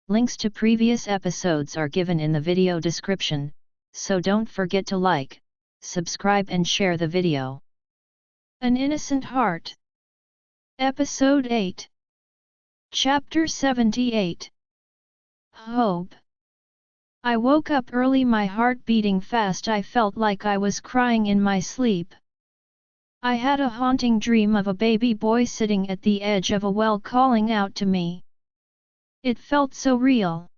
Links to previous episodes are given in the video description, so don't forget to like, subscribe and share the video. An Innocent Heart. Episode 8. Chapter 78. Hope. I woke up early, my heart beating fast. I felt like I was crying in my sleep. I had a haunting dream of a baby boy sitting at the edge of a well calling out to me. It felt so real.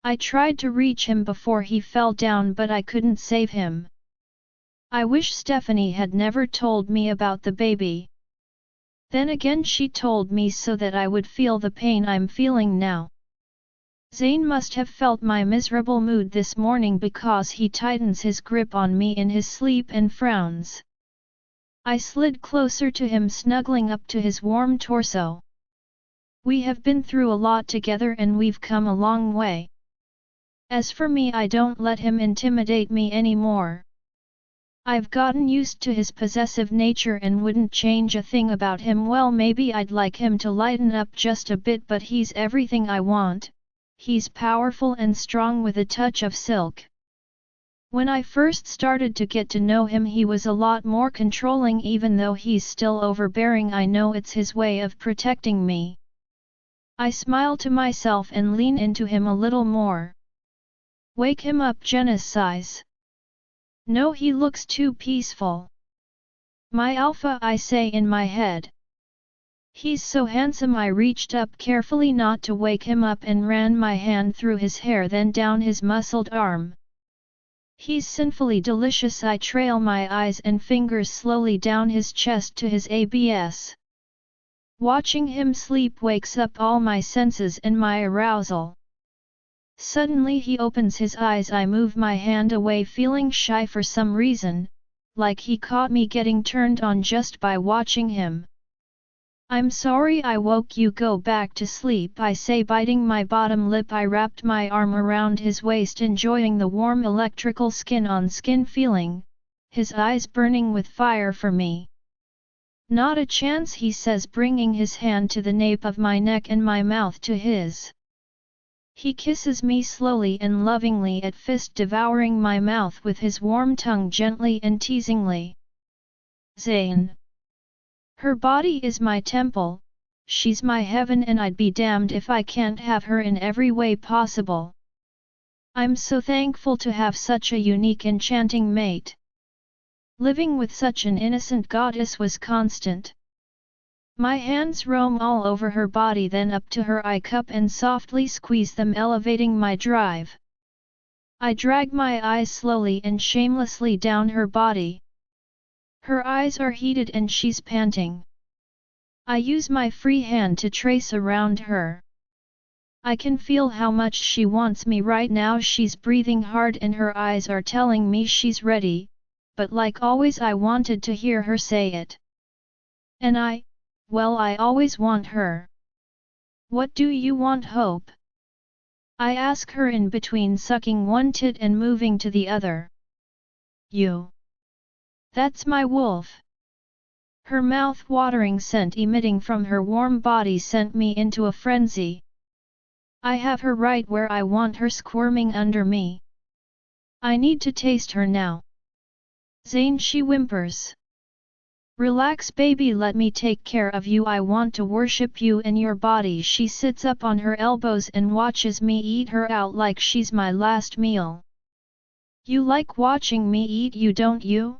I tried to reach him before he fell down, but I couldn't save him. I wish Stephanie had never told me about the baby. Then again, she told me so that I would feel the pain I'm feeling now. Zane must have felt my miserable mood this morning because he tightens his grip on me in his sleep and frowns. I slid closer to him, snuggling up to his warm torso. We have been through a lot together and we've come a long way. As for me, I don't let him intimidate me anymore. I've gotten used to his possessive nature and wouldn't change a thing about him. Well, maybe I'd like him to lighten up just a bit, but he's everything I want. He's powerful and strong with a touch of silk. When I first started to get to know him, he was a lot more controlling. Even though he's still overbearing, I know it's his way of protecting me. I smile to myself and lean into him a little more. Wake him up, Jenna sighs. No, he looks too peaceful. My alpha, I say in my head. He's so handsome. I reached up carefully not to wake him up and ran my hand through his hair, then down his muscled arm. He's sinfully delicious. I trail my eyes and fingers slowly down his chest to his abs. Watching him sleep wakes up all my senses and my arousal. Suddenly he opens his eyes. I move my hand away, feeling shy for some reason, like he caught me getting turned on just by watching him. I'm sorry I woke you. Go back to sleep, I say, biting my bottom lip. I wrapped my arm around his waist, enjoying the warm electrical skin-on-skin feeling, his eyes burning with fire for me. Not a chance, he says, bringing his hand to the nape of my neck and my mouth to his. He kisses me slowly and lovingly, at first devouring my mouth with his warm tongue gently and teasingly. Zane. Her body is my temple, she's my heaven, and I'd be damned if I can't have her in every way possible. I'm so thankful to have such a unique, enchanting mate. Living with such an innocent goddess was constant. My hands roam all over her body, then up to her eye cup and softly squeeze them, elevating my drive. I drag my eyes slowly and shamelessly down her body. Her eyes are heated and she's panting. I use my free hand to trace around her. I can feel how much she wants me right now. She's breathing hard and her eyes are telling me she's ready, but like always I wanted to hear her say it. And I always want her. What do you want, Hope? I ask her in between sucking one tit and moving to the other. You. That's my wolf. Her mouth-watering scent emitting from her warm body sent me into a frenzy. I have her right where I want her, squirming under me. I need to taste her now. Zane, she whimpers. Relax, baby, let me take care of you. I want to worship you and your body. She sits up on her elbows and watches me eat her out like she's my last meal. You like watching me eat you, don't you?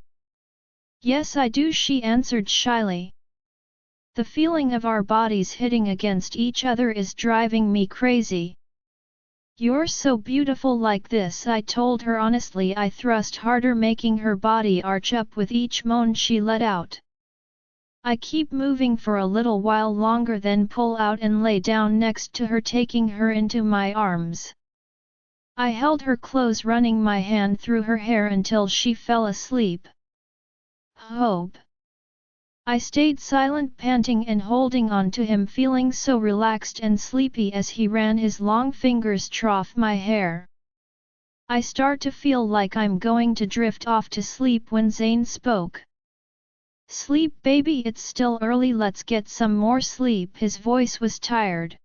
Yes, I do, she answered shyly. The feeling of our bodies hitting against each other is driving me crazy. You're so beautiful like this, I told her honestly. I thrust harder, making her body arch up with each moan she let out. I keep moving for a little while longer, then pull out and lay down next to her, taking her into my arms. I held her close, running my hand through her hair until she fell asleep. Hope. I stayed silent, panting and holding on to him, feeling so relaxed and sleepy as he ran his long fingers through my hair. I start to feel like I'm going to drift off to sleep when Zane spoke. Sleep, baby, it's still early, let's get some more sleep. His voice was tired.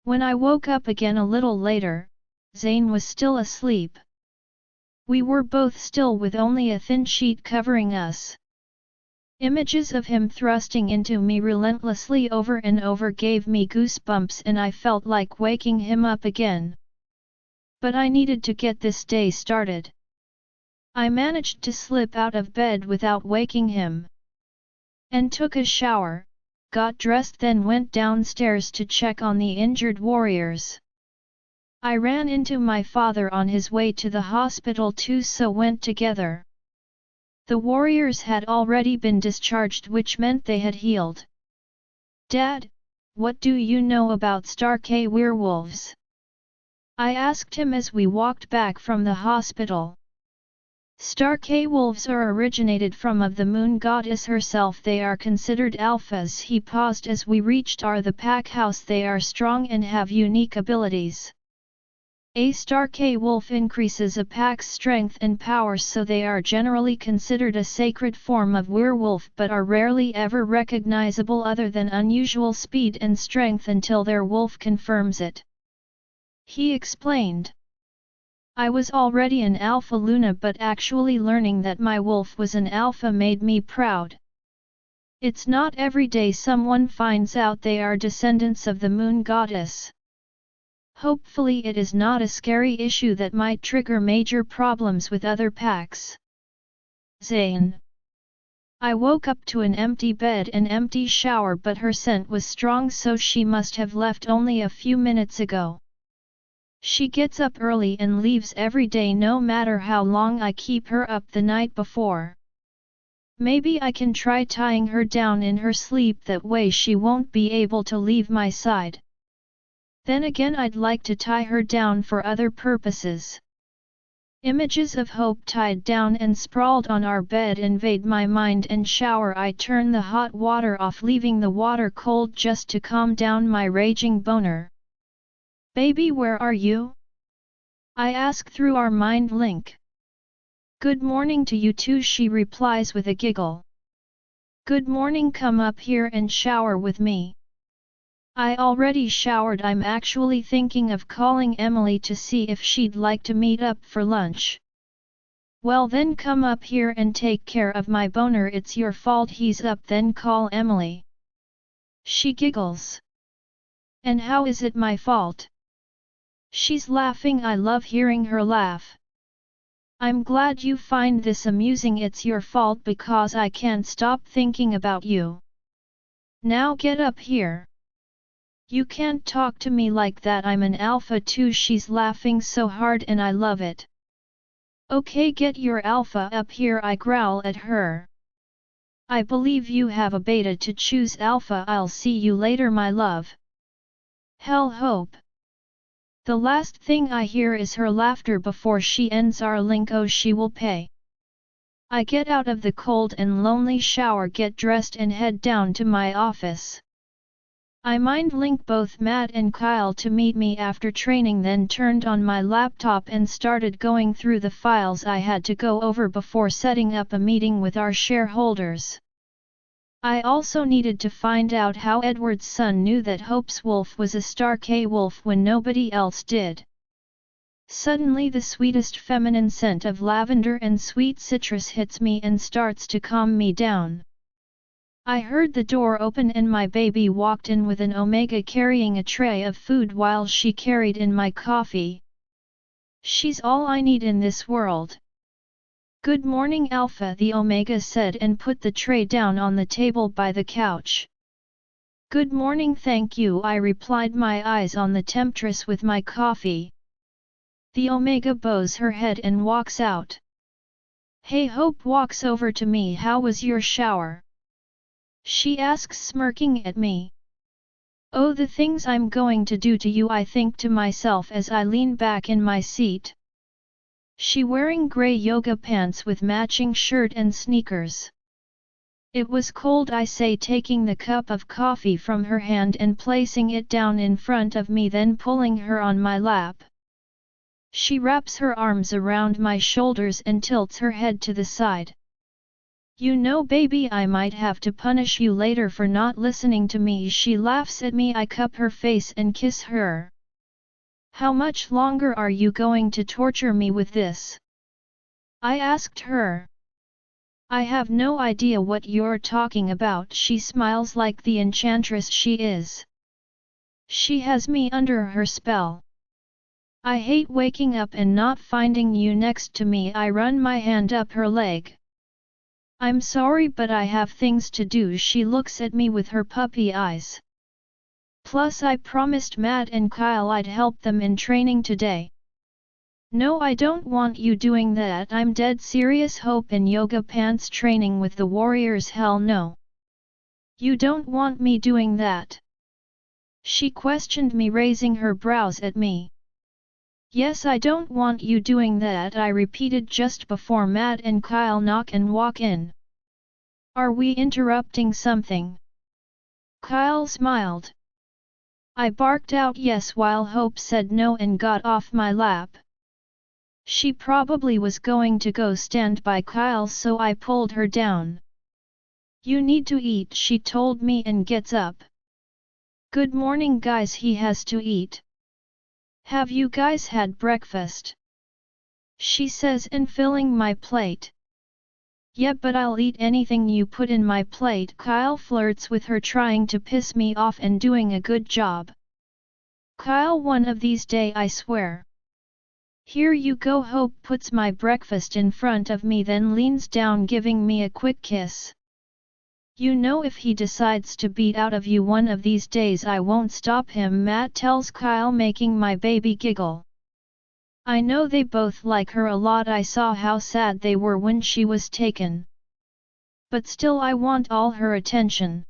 When I woke up again a little later, Zane was still asleep. We were both still with only a thin sheet covering us. Images of him thrusting into me relentlessly over and over gave me goosebumps and I felt like waking him up again. But I needed to get this day started. I managed to slip out of bed without waking him. And took a shower, got dressed then went downstairs to check on the injured warriors. I ran into my father on his way to the hospital too, so went together. The warriors had already been discharged, which meant they had healed. Dad, what do you know about Stark werewolves? I asked him as we walked back from the hospital. Stark wolves are originated from of the moon goddess herself. They are considered alphas. He paused as we reached the pack house. They are strong and have unique abilities. A Stark wolf increases a pack's strength and power, so they are generally considered a sacred form of werewolf but are rarely ever recognizable other than unusual speed and strength until their wolf confirms it. He explained. I was already an alpha Luna, but actually learning that my wolf was an alpha made me proud. It's not every day someone finds out they are descendants of the moon goddess. Hopefully it is not a scary issue that might trigger major problems with other packs. Zane. I woke up to an empty bed and empty shower, but her scent was strong, so she must have left only a few minutes ago. She gets up early and leaves every day no matter how long I keep her up the night before. Maybe I can try tying her down in her sleep, that way she won't be able to leave my side. Then again, I'd like to tie her down for other purposes. Images of Hope tied down and sprawled on our bed invade my mind and shower. I turn the hot water off, leaving the water cold just to calm down my raging boner. Baby, where are you? I ask through our mind link. Good morning to you too, she replies with a giggle. Good morning, come up here and shower with me. I already showered. I'm actually thinking of calling Emily to see if she'd like to meet up for lunch. Well then come up here and take care of my boner. It's your fault he's up, then call Emily. She giggles. And how is it my fault? She's laughing. I love hearing her laugh. I'm glad you find this amusing. It's your fault because I can't stop thinking about you. Now get up here. You can't talk to me like that. I'm an alpha too. She's laughing so hard and I love it. Okay, get your alpha up here, I growl at her. I believe you have a beta to choose alpha. I'll see you later, my love. Hell, Hope. The last thing I hear is her laughter before she ends our link. Oh, she will pay. I get out of the cold and lonely shower, get dressed and head down to my office. I mind link both Matt and Kyle to meet me after training, then turned on my laptop and started going through the files I had to go over before setting up a meeting with our shareholders. I also needed to find out how Edward's son knew that Hope's wolf was a Stark wolf when nobody else did. Suddenly the sweetest feminine scent of lavender and sweet citrus hits me and starts to calm me down. I heard the door open and my baby walked in with an Omega carrying a tray of food while she carried in my coffee. She's all I need in this world. Good morning, Alpha, the Omega said and put the tray down on the table by the couch. Good morning, thank you, I replied, my eyes on the temptress with my coffee. The Omega bows her head and walks out. Hey, Hope walks over to me. How was your shower? She asks, smirking at me. Oh, the things I'm going to do to you, I think to myself as I lean back in my seat. She wearing grey yoga pants with matching shirt and sneakers. It was cold, I say, taking the cup of coffee from her hand and placing it down in front of me, then pulling her on my lap. She wraps her arms around my shoulders and tilts her head to the side. You know baby, I might have to punish you later for not listening to me. She laughs at me. I cup her face and kiss her. How much longer are you going to torture me with this? I asked her. I have no idea what you're talking about. She smiles like the enchantress she is. She has me under her spell. I hate waking up and not finding you next to me. I run my hand up her leg. I'm sorry but I have things to do. She looks at me with her puppy eyes. Plus I promised Matt and Kyle I'd help them in training today. No, I don't want you doing that. I'm dead serious. Hope in yoga pants training with the warriors? Hell no. You don't want me doing that? She questioned me, raising her brows at me. Yes, I don't want you doing that, I repeated just before Matt and Kyle knock and walk in. Are we interrupting something? Kyle smiled. I barked out yes while Hope said no and got off my lap. She probably was going to go stand by Kyle, so I pulled her down. You need to eat, she told me, and gets up. Good morning guys, he has to eat. Have you guys had breakfast? She says, and filling my plate. Yeah, but I'll eat anything you put in my plate. Kyle flirts with her, trying to piss me off and doing a good job. Kyle, one of these days I swear. Here you go. Hope puts my breakfast in front of me, then leans down, giving me a quick kiss. You know, if he decides to beat out of you one of these days I won't stop him, Matt tells Kyle, making my baby giggle. I know they both like her a lot. I saw how sad they were when she was taken. But still I want all her attention.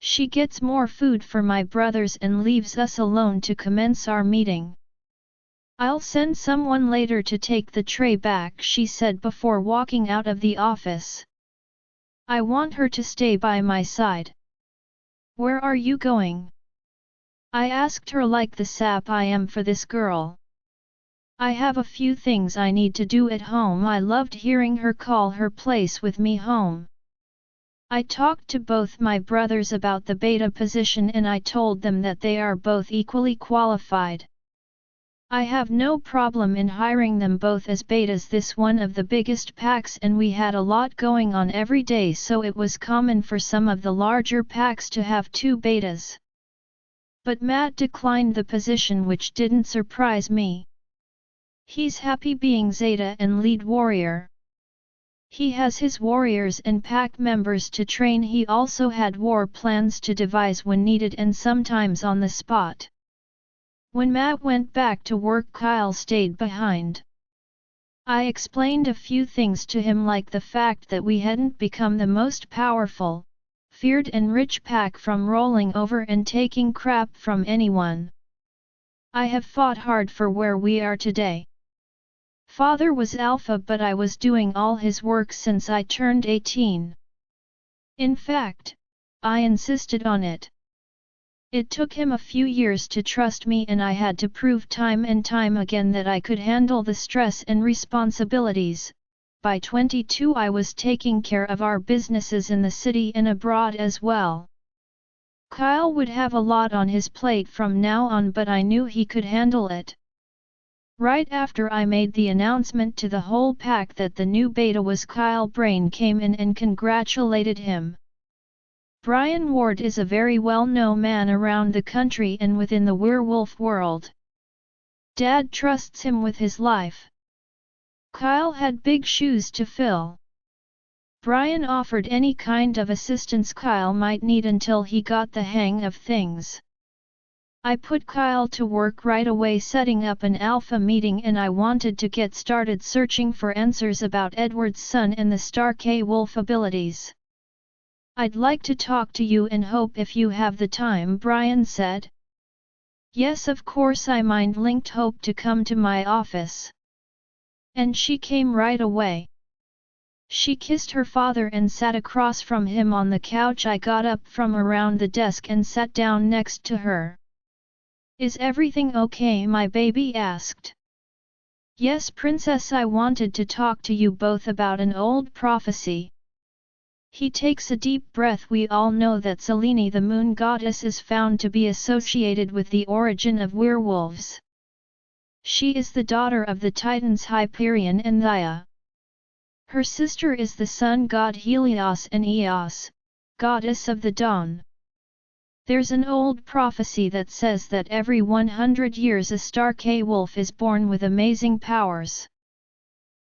She gets more food for my brothers and leaves us alone to commence our meeting. I'll send someone later to take the tray back, she said before walking out of the office. I want her to stay by my side. Where are you going? I asked her like the sap I am for this girl. I have a few things I need to do at home. I loved hearing her call her place with me home. I talked to both my brothers about the beta position and I told them that they are both equally qualified. I have no problem in hiring them both as betas. This one of the biggest packs and we had a lot going on every day, so it was common for some of the larger packs to have 2 betas. But Matt declined the position, which didn't surprise me. He's happy being Zeta and lead warrior. He has his warriors and pack members to train. He also had war plans to devise when needed and sometimes on the spot. When Matt went back to work, Kyle stayed behind. I explained a few things to him, like the fact that we hadn't become the most powerful, feared and rich pack from rolling over and taking crap from anyone. I have fought hard for where we are today. Father was alpha, but I was doing all his work since I turned 18. In fact, I insisted on it. It took him a few years to trust me and I had to prove time and time again that I could handle the stress and responsibilities. By 22 I was taking care of our businesses in the city and abroad as well. Kyle would have a lot on his plate from now on, but I knew he could handle it. Right after I made the announcement to the whole pack that the new beta was Kyle, Brain came in and congratulated him. Brian Ward is a very well-known man around the country and within the werewolf world. Dad trusts him with his life. Kyle had big shoes to fill. Brian offered any kind of assistance Kyle might need until he got the hang of things. I put Kyle to work right away setting up an alpha meeting, and I wanted to get started searching for answers about Edward's son and the Star K Wolf abilities. I'd like to talk to you and Hope if you have the time, Brian said. Yes, of course. I mind-linked Hope to come to my office. And she came right away. She kissed her father and sat across from him on the couch. I got up from around the desk and sat down next to her. Is everything okay, my baby asked. Yes, princess, I wanted to talk to you both about an old prophecy. He takes a deep breath. We all know that Selene the moon goddess is found to be associated with the origin of werewolves. She is the daughter of the titans Hyperion and Thea. Her sister is the sun god Helios and Eos, goddess of the dawn. There's an old prophecy that says that every 100 years a Stark wolf is born with amazing powers.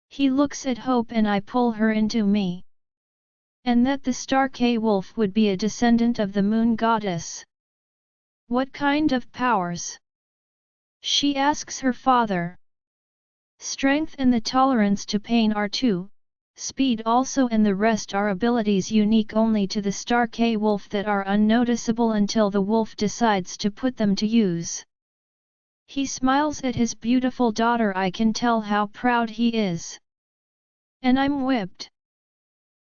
He looks at Hope and I pull her into me. And that the Stark wolf would be a descendant of the moon goddess. What kind of powers? She asks her father. Strength and the tolerance to pain are two, speed also, and the rest are abilities unique only to the Stark wolf that are unnoticeable until the wolf decides to put them to use. He smiles at his beautiful daughter. I can tell how proud he is. And I'm whipped.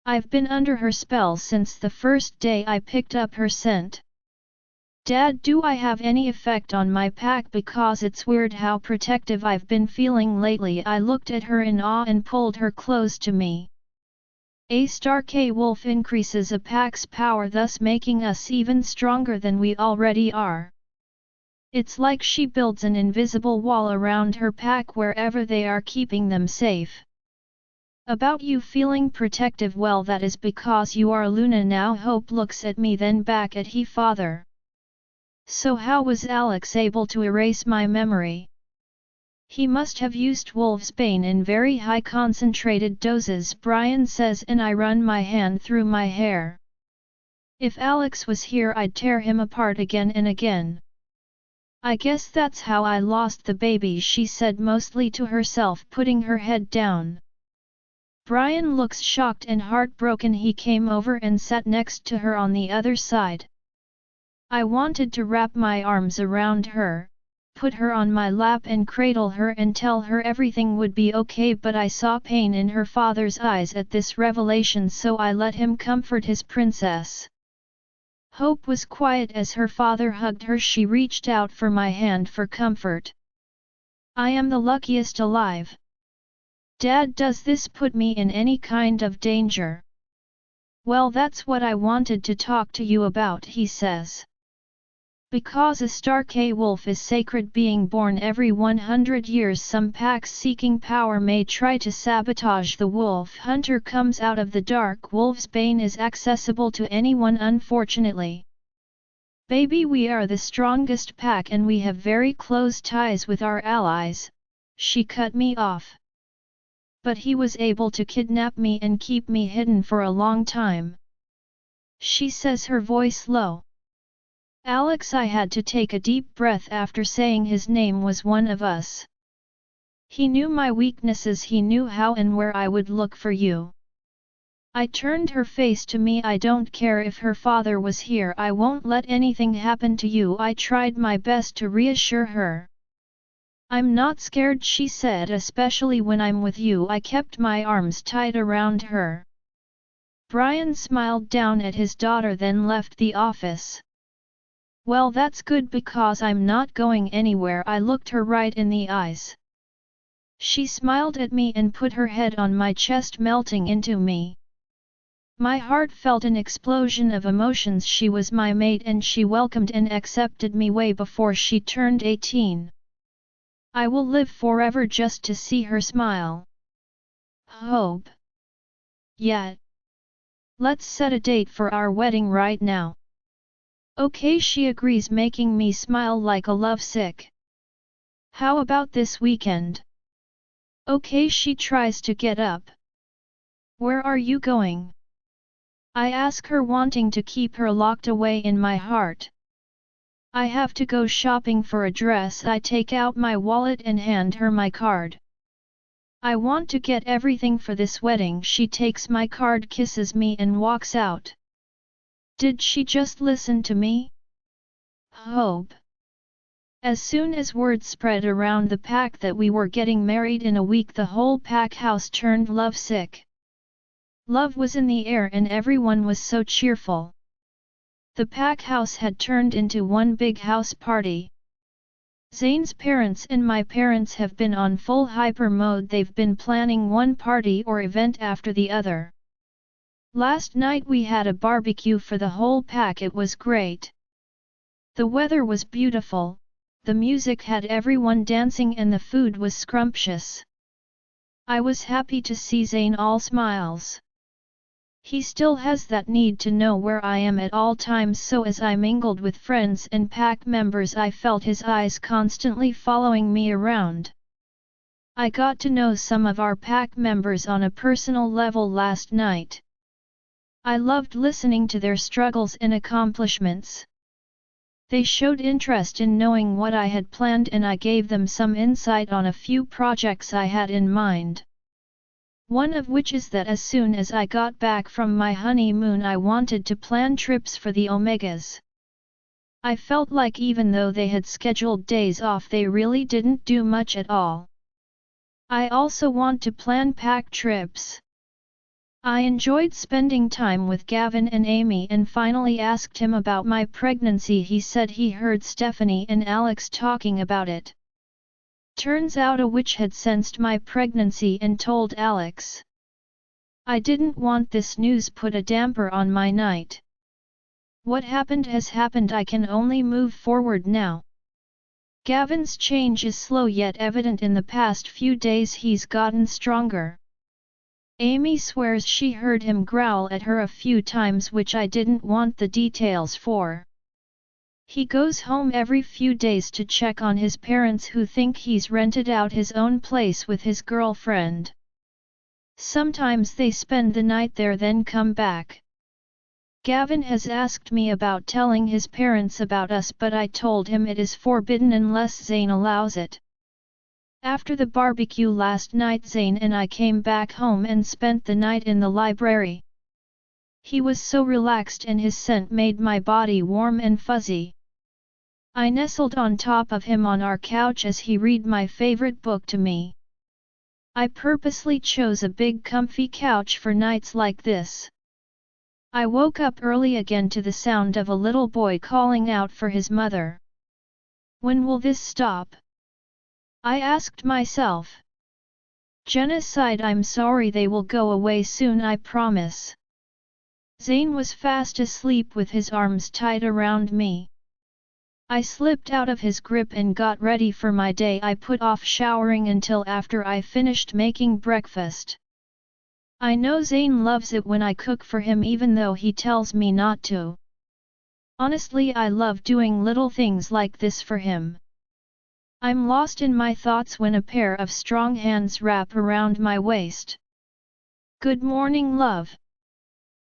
I've been under her spell since the first day I picked up her scent. Dad, do I have any effect on my pack? Because it's weird how protective I've been feeling lately. I looked at her in awe and pulled her close to me. A Stark wolf increases a pack's power, thus making us even stronger than we already are. It's like she builds an invisible wall around her pack wherever they are, keeping them safe. About you feeling protective, well, that is because you are Luna now. Hope looks at me, then back at he father. So how was Alex able to erase my memory? He must have used wolf's bane in very high concentrated doses, Brian says, and I run my hand through my hair. If Alex was here I'd tear him apart again and again. I guess that's how I lost the baby, she said mostly to herself, putting her head down. Brian looks shocked and heartbroken. He came over and sat next to her on the other side. I wanted to wrap my arms around her, put her on my lap and cradle her and tell her everything would be okay, but I saw pain in her father's eyes at this revelation, so I let him comfort his princess. Hope was quiet as her father hugged her. She reached out for my hand for comfort. I am the luckiest alive. Dad, does this put me in any kind of danger? Well, that's what I wanted to talk to you about, he says. Because a Stark wolf is sacred, being born every 100 years, some packs seeking power may try to sabotage the wolf hunter comes out of the dark. Wolf's bane is accessible to anyone, unfortunately. Baby, we are the strongest pack and we have very close ties with our allies. She cut me off. But he was able to kidnap me and keep me hidden for a long time. She says, her voice low. Alex, I had to take a deep breath after saying his name was one of us. He knew my weaknesses, he knew how and where I would look for you. I turned her face to me. I don't care if her father was here, I won't let anything happen to you. I tried my best to reassure her. I'm not scared, she said, especially when I'm with you. I kept my arms tight around her. Brian smiled down at his daughter, then left the office. Well, that's good because I'm not going anywhere. I looked her right in the eyes. She smiled at me and put her head on my chest, melting into me. My heart felt an explosion of emotions. She was my mate and she welcomed and accepted me way before she turned 18. I will live forever just to see her smile. Hope. Yeah. Let's set a date for our wedding right now. Okay, she agrees, making me smile like a lovesick. How about this weekend? Okay, she tries to get up. Where are you going? I ask her, wanting to keep her locked away in my heart. I have to go shopping for a dress. I take out my wallet and hand her my card. I want to get everything for this wedding. She takes my card, kisses me and walks out. Did she just listen to me? Hope. As soon as word spread around the pack that we were getting married in a week, the whole pack house turned lovesick. Love was in the air and everyone was so cheerful. The pack house had turned into one big house party. Zane's parents and my parents have been on full hyper mode. They've been planning one party or event after the other. Last night we had a barbecue for the whole pack. It was great. The weather was beautiful, the music had everyone dancing and the food was scrumptious. I was happy to see Zayn all smiles. He still has that need to know where I am at all times, so as I mingled with friends and pack members I felt his eyes constantly following me around. I got to know some of our pack members on a personal level last night. I loved listening to their struggles and accomplishments. They showed interest in knowing what I had planned and I gave them some insight on a few projects I had in mind. One of which is that as soon as I got back from my honeymoon I wanted to plan trips for the Omegas. I felt like even though they had scheduled days off they really didn't do much at all. I also want to plan pack trips. I enjoyed spending time with Gavin and Amy and finally asked him about my pregnancy. He said he heard Stephanie and Alex talking about it. Turns out a witch had sensed my pregnancy and told Alex. I didn't want this news put a damper on my night. What happened has happened. I can only move forward now. Gavin's change is slow yet evident. In the past few days he's gotten stronger. Amy swears she heard him growl at her a few times, which I didn't want the details for. He goes home every few days to check on his parents who think he's rented out his own place with his girlfriend. Sometimes they spend the night there then come back. Gavin has asked me about telling his parents about us, but I told him it is forbidden unless Zayn allows it. After the barbecue last night Zayn and I came back home and spent the night in the library. He was so relaxed and his scent made my body warm and fuzzy. I nestled on top of him on our couch as he read my favorite book to me. I purposely chose a big comfy couch for nights like this. I woke up early again to the sound of a little boy calling out for his mother. When will this stop? I asked myself. Jenna sighed. I'm sorry, they will go away soon, I promise. Zayn was fast asleep with his arms tied around me. I slipped out of his grip and got ready for my day. I put off showering until after I finished making breakfast. I know Zayn loves it when I cook for him even though he tells me not to. Honestly, I love doing little things like this for him. I'm lost in my thoughts when a pair of strong hands wrap around my waist. Good morning, love.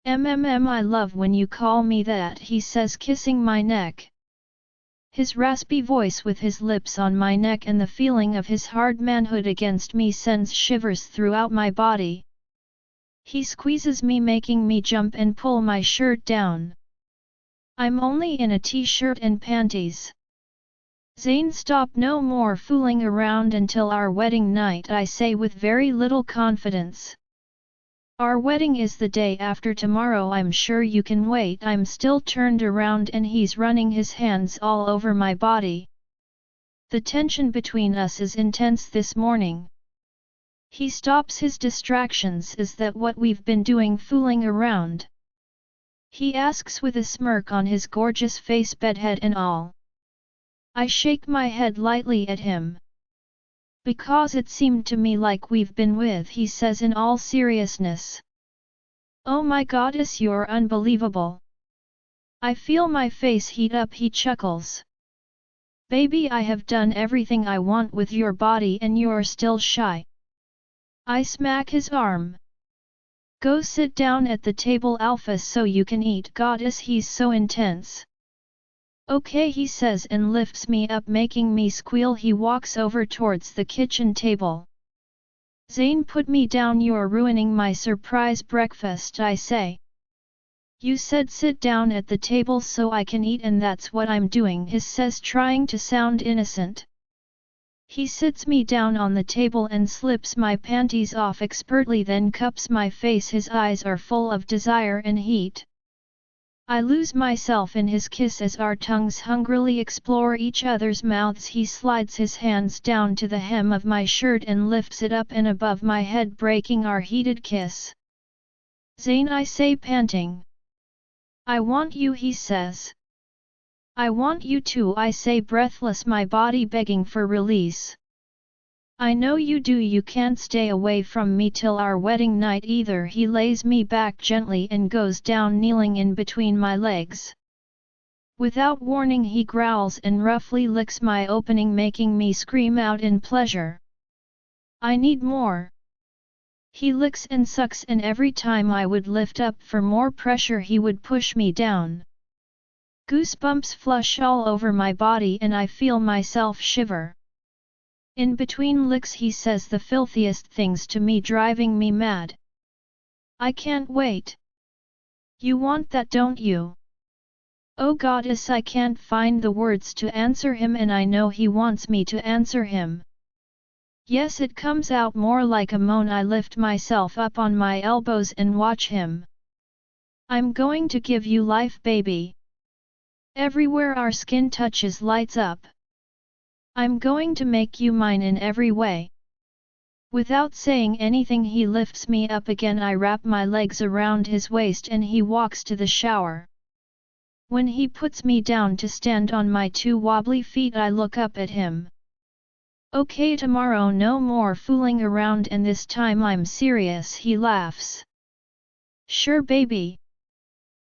I love when you call me that, he says, kissing my neck. His raspy voice with his lips on my neck and the feeling of his hard manhood against me sends shivers throughout my body. He squeezes me, making me jump and pull my shirt down. I'm only in a t-shirt and panties. Zayn, stop, no more fooling around until our wedding night, I say with very little confidence. Our wedding is the day after tomorrow. I'm sure you can wait. I'm still turned around and he's running his hands all over my body. The tension between us is intense this morning. He stops his distractions. Is that what we've been doing, fooling around? He asks with a smirk on his gorgeous face, bedhead and all. I shake my head lightly at him. Because it seemed to me like we've been with, he says in all seriousness. Oh my goddess, you're unbelievable. I feel my face heat up. He chuckles. Baby, I have done everything I want with your body and you're still shy. I smack his arm. Go sit down at the table, Alpha, so you can eat, goddess. He's so intense. Okay, he says and lifts me up, making me squeal. He walks over towards the kitchen table. Zayn, put me down, you're ruining my surprise breakfast, I say. You said sit down at the table so I can eat, and that's what I'm doing, he says, trying to sound innocent. He sits me down on the table and slips my panties off expertly, then cups my face. His eyes are full of desire and heat. I lose myself in his kiss as our tongues hungrily explore each other's mouths. He slides his hands down to the hem of my shirt and lifts it up and above my head, breaking our heated kiss. Zayn, I say, panting. I want you, he says. I want you too, I say, breathless, my body begging for release. I know you do, you can't stay away from me till our wedding night either. He lays me back gently and goes down, kneeling in between my legs. Without warning he growls and roughly licks my opening, making me scream out in pleasure. I need more. He licks and sucks, and every time I would lift up for more pressure he would push me down. Goosebumps flush all over my body and I feel myself shiver. In between licks he says the filthiest things to me, driving me mad. I can't wait. You want that, don't you? Oh goddess, I can't find the words to answer him, and I know he wants me to answer him. Yes, it comes out more like a moan. I lift myself up on my elbows and watch him. I'm going to give you life, baby. Everywhere our skin touches lights up. I'm going to make you mine in every way. Without saying anything he lifts me up again. I wrap my legs around his waist and he walks to the shower. When he puts me down to stand on my two wobbly feet, I look up at him. Okay, tomorrow no more fooling around, and this time I'm serious, he laughs. Sure baby.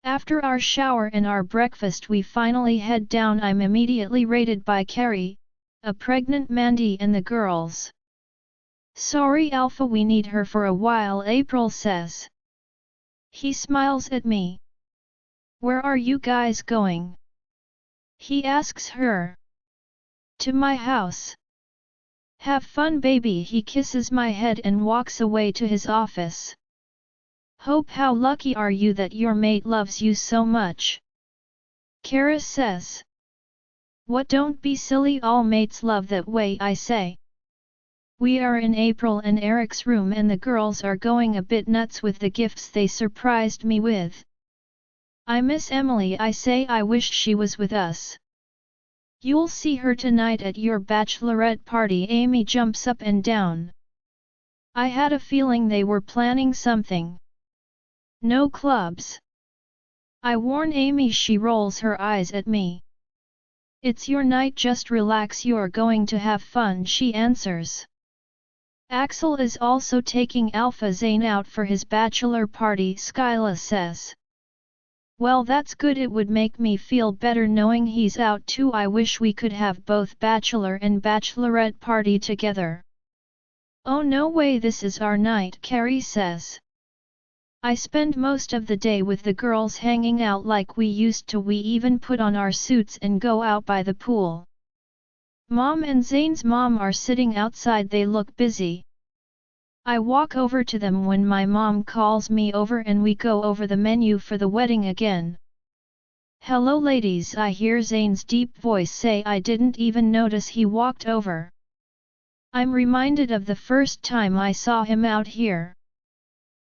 After our shower and our breakfast we finally head down. I'm immediately raided by Carrie, a pregnant Mandy, and the girls. Sorry Alpha, we need her for a while, April says. He smiles at me. Where are you guys going? He asks her. To my house. Have fun baby. He kisses my head and walks away to his office. Hope, how lucky are you that your mate loves you so much? Kara says. What, don't be silly, all mates love that way, I say. We are in April and Eric's room and the girls are going a bit nuts with the gifts they surprised me with. I miss Emily, I say. I wish she was with us. You'll see her tonight at your bachelorette party. Amy jumps up and down. I had a feeling they were planning something. No clubs. I warn Amy. She rolls her eyes at me. It's your night, just relax, you're going to have fun, she answers. Axel is also taking Alpha Zayn out for his bachelor party, Skyla says. Well, that's good, it would make me feel better knowing he's out too. I wish we could have both bachelor and bachelorette party together. Oh no way, this is our night, Carrie says. I spend most of the day with the girls hanging out like we used to. We even put on our suits and go out by the pool. Mom and Zayn's mom are sitting outside, they look busy. I walk over to them when my mom calls me over and we go over the menu for the wedding again. Hello ladies, I hear Zayn's deep voice say. I didn't even notice he walked over. I'm reminded of the first time I saw him out here.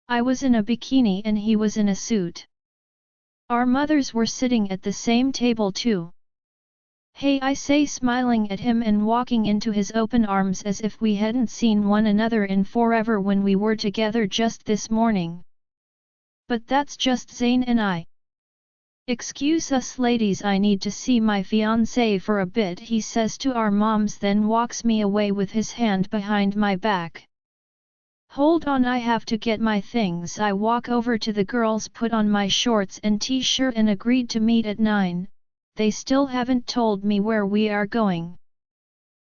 I was in a bikini and he was in a suit. Our mothers were sitting at the same table too. Hey, I say, smiling at him and walking into his open arms as if we hadn't seen one another in forever when we were together just this morning. But that's just Zayn and I. Excuse us ladies, I need to see my fiancé for a bit, he says to our moms, then walks me away with his hand behind my back. Hold on, I have to get my things. I walk over to the girls, put on my shorts and t-shirt and agreed to meet at 9. They still haven't told me where we are going.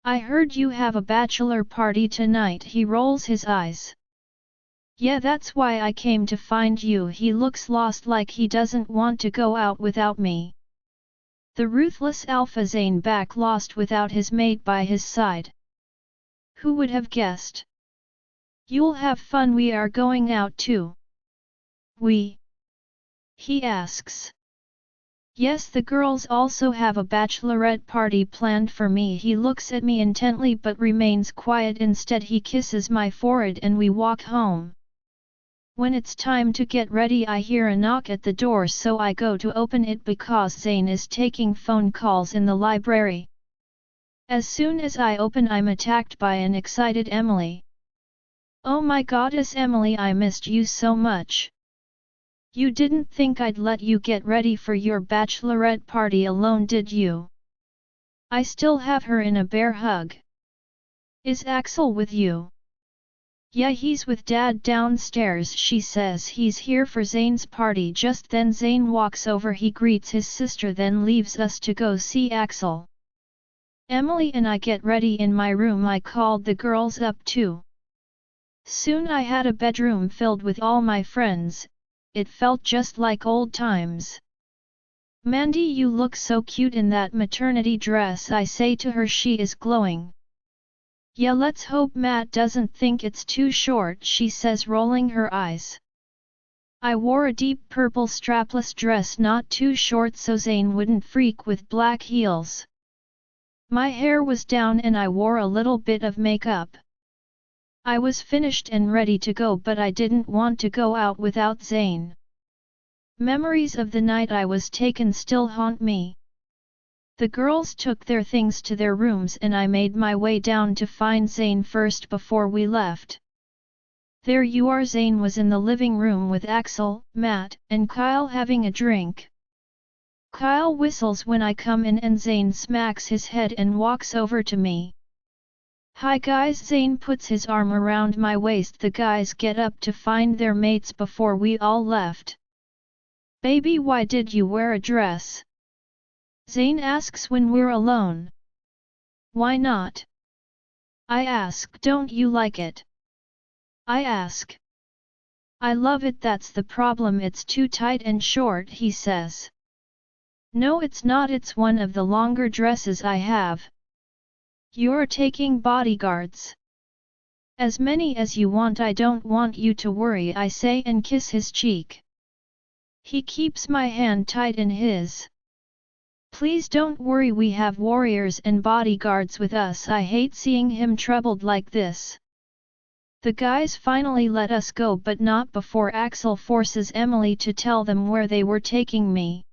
I heard you have a bachelor party tonight, he rolls his eyes. Yeah, that's why I came to find you. He looks lost, like he doesn't want to go out without me. The ruthless Alpha Zayn back lost without his mate by his side. Who would have guessed? You'll have fun, we are going out too. We? He asks. Yes, the girls also have a bachelorette party planned for me. He looks at me intently but remains quiet. Instead he kisses my forehead and we walk home. When it's time to get ready, I hear a knock at the door, so I go to open it because Zayn is taking phone calls in the library. As soon as I open, I'm attacked by an excited Emily. Oh my goddess Emily, I missed you so much. You didn't think I'd let you get ready for your bachelorette party alone, did you? I still have her in a bear hug. Is Axel with you? Yeah, he's with Dad downstairs. She says he's here for Zane's party. Just then Zane walks over. He greets his sister, then leaves us to go see Axel. Emily and I get ready in my room. I called the girls up too. Soon I had a bedroom filled with all my friends. It felt just like old times. Mandy, you look so cute in that maternity dress, I say to her. She is glowing. Yeah, let's hope Matt doesn't think it's too short, she says, rolling her eyes. I wore a deep purple strapless dress, not too short so Zane wouldn't freak, with black heels. My hair was down and I wore a little bit of makeup. I was finished and ready to go, but I didn't want to go out without Zane. Memories of the night I was taken still haunt me. The girls took their things to their rooms and I made my way down to find Zane first before we left. There you are. Zane was in the living room with Axel, Matt, and Kyle having a drink. Kyle whistles when I come in and Zane smacks his head and walks over to me. Hi guys. Zane puts his arm around my waist. The guys get up to find their mates before we all left. Baby, why did you wear a dress? Zane asks when we're alone. Why not? I ask. Don't you like it? I ask. I love it. That's the problem, it's too tight and short, he says. No, it's not, it's one of the longer dresses I have. You're taking bodyguards. As many as you want. I don't want you to worry, I say and kiss his cheek. He keeps my hand tight in his. Please don't worry, we have warriors and bodyguards with us. I hate seeing him troubled like this. The guys finally let us go, but not before Axel forces Emily to tell them where they were taking me.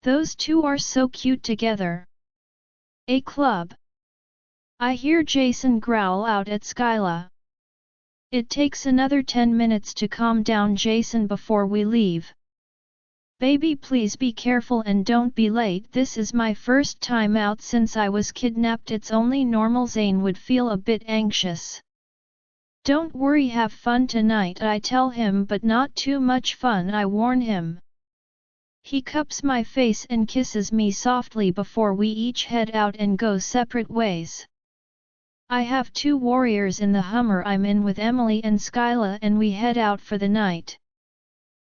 Those two are so cute together. A club. I hear Jason growl out at Skyla. It takes another 10 minutes to calm down Jason before we leave. Baby, please be careful and don't be late. This is my first time out since I was kidnapped. It's only normal. Zane would feel a bit anxious. Don't worry, have fun tonight, I tell him, but not too much fun, I warn him. He cups my face and kisses me softly before we each head out and go separate ways. I have 2 warriors in the Hummer I'm in with Emily and Skyla, and we head out for the night.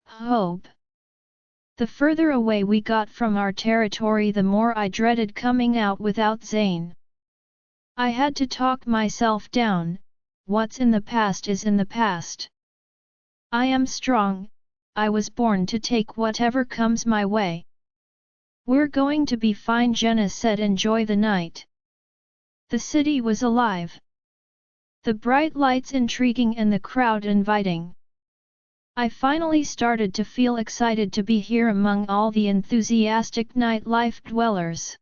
Hope. The further away we got from our territory, the more I dreaded coming out without Zane. I had to talk myself down. What's in the past is in the past. I am strong. I was born to take whatever comes my way. We're going to be fine, Jenna said. Enjoy the night. The city was alive. The bright lights intriguing and the crowd inviting. I finally started to feel excited to be here among all the enthusiastic nightlife dwellers.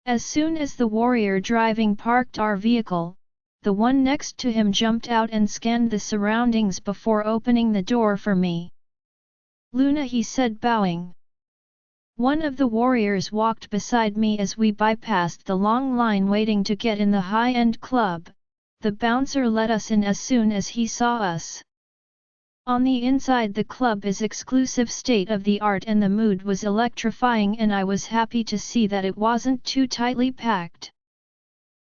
As soon as the warrior driving parked our vehicle, the one next to him jumped out and scanned the surroundings before opening the door for me. Luna, he said, bowing. One of the warriors walked beside me as we bypassed the long line waiting to get in the high-end club. The bouncer let us in as soon as he saw us. On the inside, the club is exclusive, state-of-the-art, and the mood was electrifying, and I was happy to see that it wasn't too tightly packed.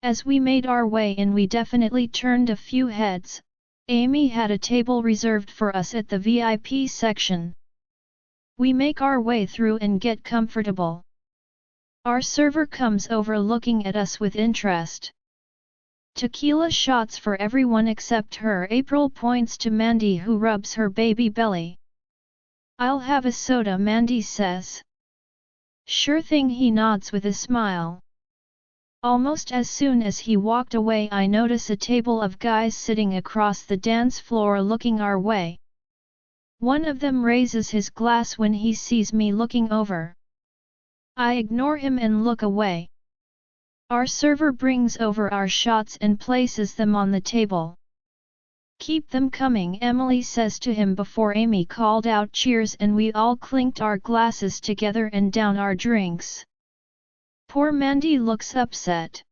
As we made our way in, we definitely turned a few heads. Amy had a table reserved for us at the VIP section. We make our way through and get comfortable. Our server comes over looking at us with interest. Tequila shots for everyone except her. April points to Mandy, who rubs her baby belly. I'll have a soda, Mandy says. Sure thing, he nods with a smile. Almost as soon as he walked away, I notice a table of guys sitting across the dance floor looking our way. One of them raises his glass when he sees me looking over. I ignore him and look away. Our server brings over our shots and places them on the table. Keep them coming, Emily says to him before Amy called out cheers and we all clinked our glasses together and down our drinks. Poor Mandy looks upset.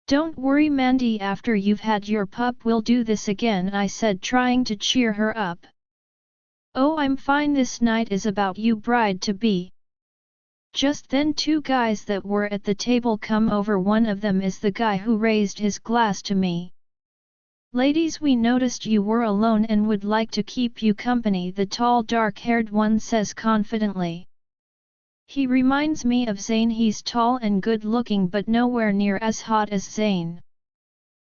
Don't worry Mandy, after you've had your pup we'll do this again, I said trying to cheer her up. Oh, I'm fine, this night is about you, bride-to-be. Just then two guys that were at the table come over. One of them is the guy who raised his glass to me. Ladies, we noticed you were alone and would like to keep you company, the tall dark-haired one says confidently. He reminds me of Zayn. He's tall and good-looking but nowhere near as hot as Zayn.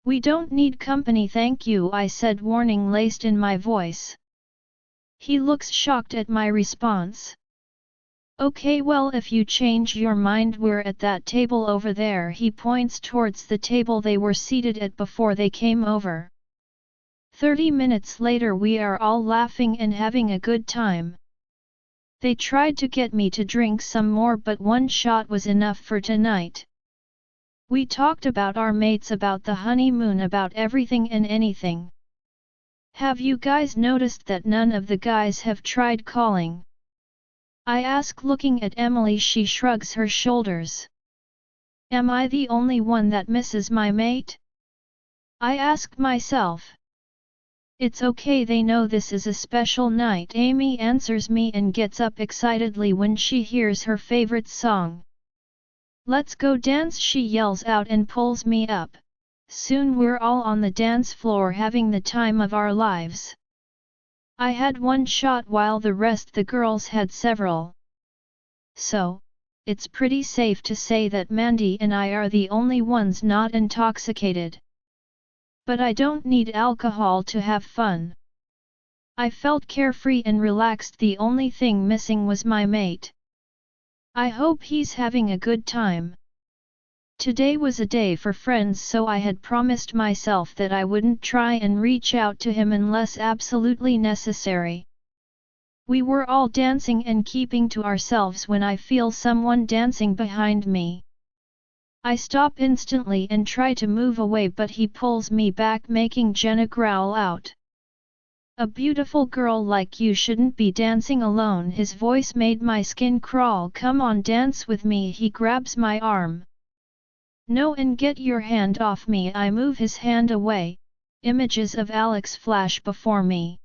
We don't need company thank you, I said, warning laced in my voice. He looks shocked at my response. Okay, well, if you change your mind we're at that table over there. He points towards the table they were seated at before they came over. 30 minutes later we are all laughing and having a good time. They tried to get me to drink some more but one shot was enough for tonight. We talked about our mates, about the honeymoon, about everything and anything. Have you guys noticed that none of the guys have tried calling? I ask, looking at Emily. She shrugs her shoulders. Am I the only one that misses my mate? I ask myself. It's okay, they know this is a special night, Amy answers me and gets up excitedly when she hears her favorite song. Let's go dance, she yells out and pulls me up. Soon we're all on the dance floor having the time of our lives. I had one shot while the rest the girls had several. So, it's pretty safe to say that Mandy and I are the only ones not intoxicated. But I don't need alcohol to have fun. I felt carefree and relaxed. The only thing missing was my mate. I hope he's having a good time. Today was a day for friends, so I had promised myself that I wouldn't try and reach out to him unless absolutely necessary. We were all dancing and keeping to ourselves when I feel someone dancing behind me. I stop instantly and try to move away, but he pulls me back, making Jenna growl out. A beautiful girl like you shouldn't be dancing alone. His voice made my skin crawl. Come on, dance with me. He grabs my arm. No, and get your hand off me. I move his hand away. Images of Alex flash before me.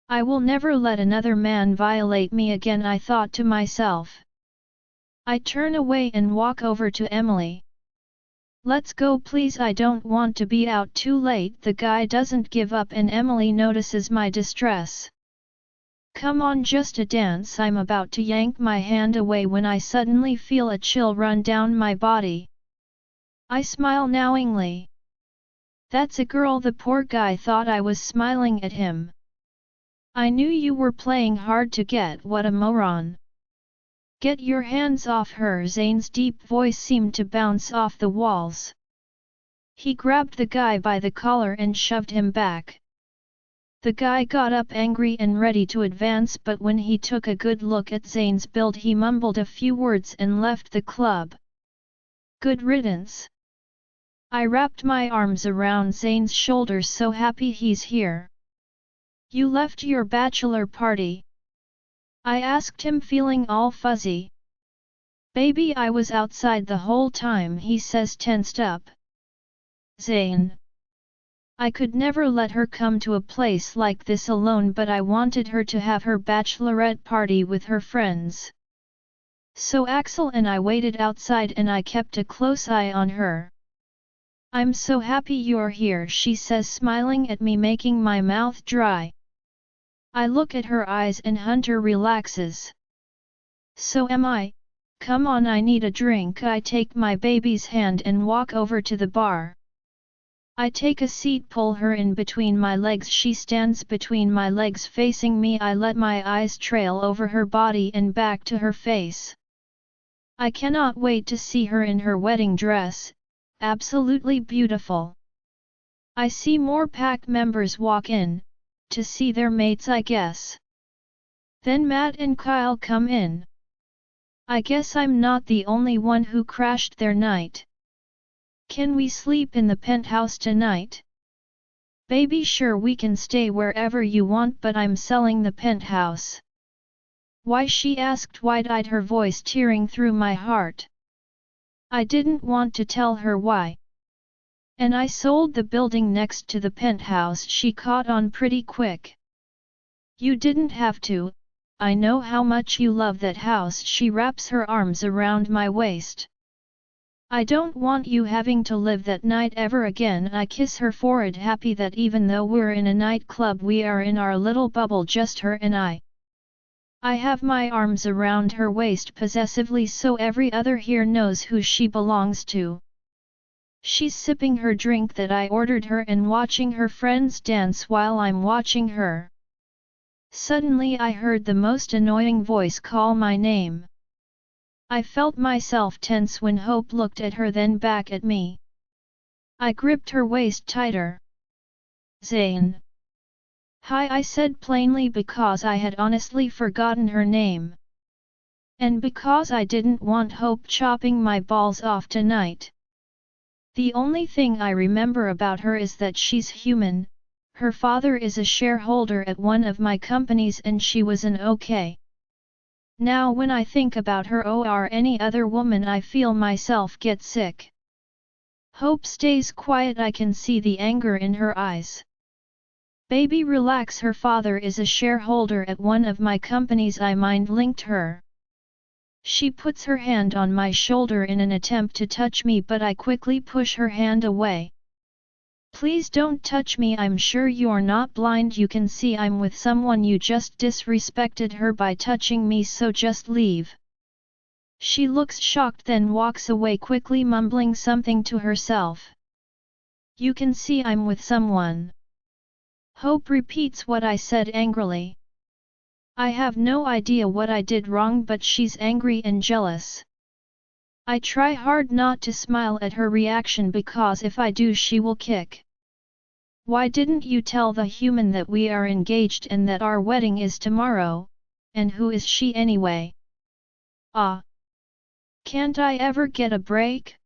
I will never let another man violate me again, I thought to myself. I turn away and walk over to Emily. Let's go please, I don't want to be out too late. The guy doesn't give up and Emily notices my distress. Come on, just a dance. I'm about to yank my hand away when I suddenly feel a chill run down my body. I smile knowingly. That's a girl. The poor guy thought I was smiling at him. I knew you were playing hard to get. What a moron. Get your hands off her. Zayn's deep voice seemed to bounce off the walls. He grabbed the guy by the collar and shoved him back. The guy got up angry and ready to advance, but when he took a good look at Zayn's build he mumbled a few words and left the club. Good riddance. I wrapped my arms around Zayn's shoulders, so happy he's here. You left your bachelor party? I asked him, feeling all fuzzy. Baby, I was outside the whole time, he says, tensed up. Zayn. I could never let her come to a place like this alone, but I wanted her to have her bachelorette party with her friends. So Axel and I waited outside and I kept a close eye on her. I'm so happy you're here, she says, smiling at me, making my mouth dry. I look at her eyes and Hunter relaxes. So am I. Come on, I need a drink. I take my baby's hand and walk over to the bar. I take a seat, pull her in between my legs. She stands between my legs facing me. I let my eyes trail over her body and back to her face. I cannot wait to see her in her wedding dress, absolutely beautiful. I see more pack members walk in, to see their mates I guess. Then Matt and Kyle come in. I guess I'm not the only one who crashed their night. Can we sleep in the penthouse tonight? Baby, sure, we can stay wherever you want, but I'm selling the penthouse. Why? She asked, wide-eyed, her voice tearing through my heart. I didn't want to tell her why. And I sold the building next to the penthouse. She caught on pretty quick. You didn't have to, I know how much you love that house. She wraps her arms around my waist. I don't want you having to live that night ever again. I kiss her forehead, happy that even though we're in a nightclub, we are in our little bubble, just her and I. I have my arms around her waist possessively so every other here knows who she belongs to. She's sipping her drink that I ordered her and watching her friends dance while I'm watching her. Suddenly I heard the most annoying voice call my name. I felt myself tense when Hope looked at her, then back at me. I gripped her waist tighter. Zane. Hi, I said plainly, because I had honestly forgotten her name. And because I didn't want Hope chopping my balls off tonight. The only thing I remember about her is that she's human. Her father is a shareholder at one of my companies and she was an okay. Now when I think about her or any other woman, I feel myself get sick. Hope stays quiet. I can see the anger in her eyes. Baby, relax. Her father is a shareholder at one of my companies. I mind-linked her. She puts her hand on my shoulder in an attempt to touch me, but I quickly push her hand away. Please don't touch me. I'm sure you're not blind. You can see I'm with someone. You just disrespected her by touching me, so just leave. She looks shocked, then walks away quickly, mumbling something to herself. You can see I'm with someone. Hope repeats what I said angrily. I have no idea what I did wrong, but she's angry and jealous. I try hard not to smile at her reaction, because if I do she will kick. Why didn't you tell the human that we are engaged and that our wedding is tomorrow? And who is she anyway? Ah! Can't I ever get a break?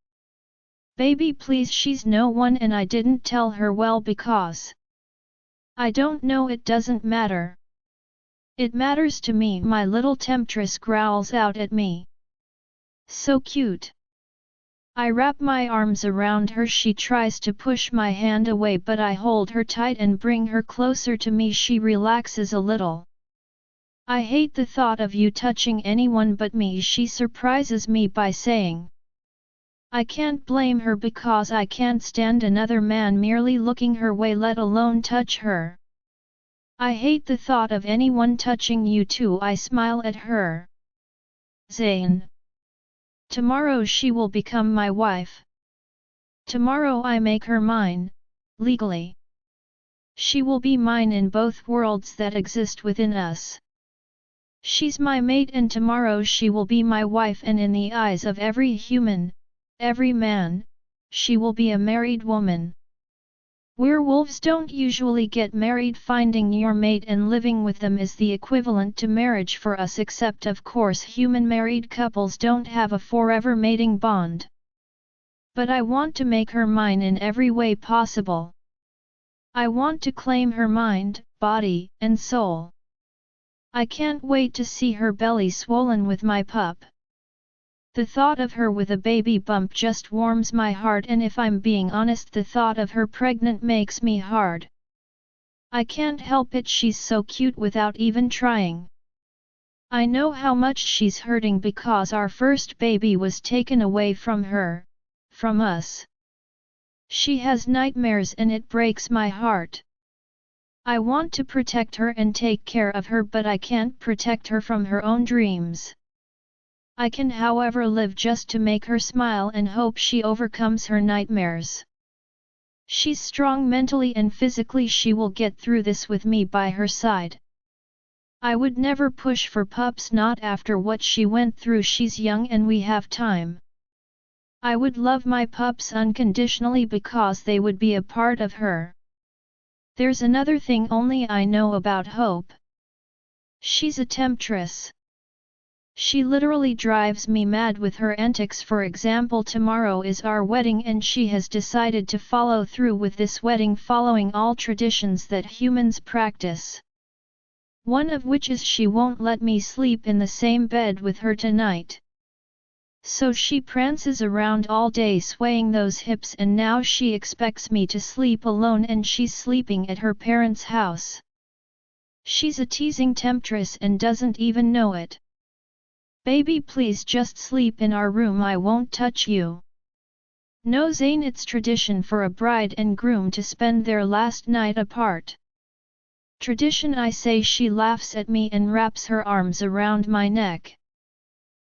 Baby, please, she's no one and I didn't tell her. Well, because I don't know. It doesn't matter. It matters to me. My little temptress growls out at me. So cute. I wrap my arms around her. She tries to push my hand away, but I hold her tight and bring her closer to me. She relaxes a little. I hate the thought of you touching anyone but me. She surprises me by saying. I can't blame her, because I can't stand another man merely looking her way, let alone touch her. I hate the thought of anyone touching you too. I smile at her. Zane. Tomorrow she will become my wife. Tomorrow I make her mine, legally. She will be mine in both worlds that exist within us. She's my mate, and tomorrow she will be my wife, and in the eyes of every human, every man, she will be a married woman. Werewolves don't usually get married. Finding your mate and living with them is the equivalent to marriage for us, except of course human married couples don't have a forever mating bond. But I want to make her mine in every way possible. I want to claim her mind, body, and soul. I can't wait to see her belly swollen with my pup. The thought of her with a baby bump just warms my heart, and if I'm being honest, the thought of her pregnant makes me hard. I can't help it. She's so cute without even trying. I know how much she's hurting because our first baby was taken away from her, from us. She has nightmares and it breaks my heart. I want to protect her and take care of her, but I can't protect her from her own dreams. I can, however, live just to make her smile and hope she overcomes her nightmares. She's strong mentally and physically. She will get through this with me by her side. I would never push for pups, not after what she went through. She's young and we have time. I would love my pups unconditionally because they would be a part of her. There's another thing only I know about Hope. She's a temptress. She literally drives me mad with her antics. For example, tomorrow is our wedding and she has decided to follow through with this wedding following all traditions that humans practice. One of which is she won't let me sleep in the same bed with her tonight. So she prances around all day swaying those hips, and now she expects me to sleep alone and she's sleeping at her parents' house. She's a teasing temptress and doesn't even know it. Baby, please just sleep in our room, I won't touch you. No Zane, it's tradition for a bride and groom to spend their last night apart. Tradition, I say. She laughs at me and wraps her arms around my neck.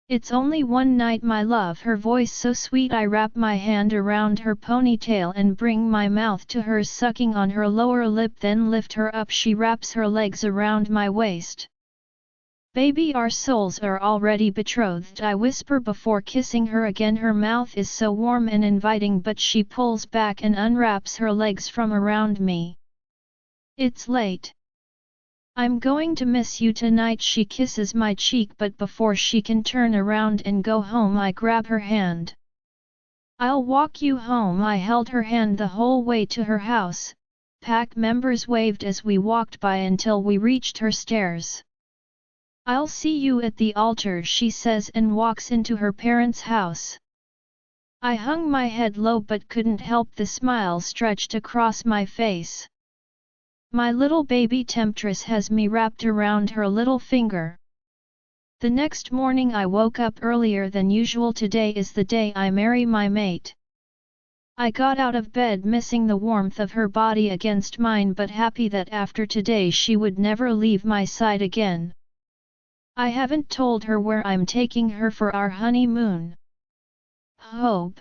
It's only one night, my love. Her voice so sweet, I wrap my hand around her ponytail and bring my mouth to hers, sucking on her lower lip, then lift her up. She wraps her legs around my waist. Baby, our souls are already betrothed, I whisper before kissing her again. Her mouth is so warm and inviting, but she pulls back and unwraps her legs from around me. It's late. I'm going to miss you tonight. She kisses my cheek, but before she can turn around and go home, I grab her hand. I'll walk you home. I held her hand the whole way to her house. Pack members waved as we walked by until we reached her stairs. I'll see you at the altar, she says and walks into her parents' house. I hung my head low but couldn't help the smile stretched across my face. My little baby temptress has me wrapped around her little finger. The next morning I woke up earlier than usual. Today is the day I marry my mate. I got out of bed missing the warmth of her body against mine, but happy that after today she would never leave my side again. I haven't told her where I'm taking her for our honeymoon. Hope.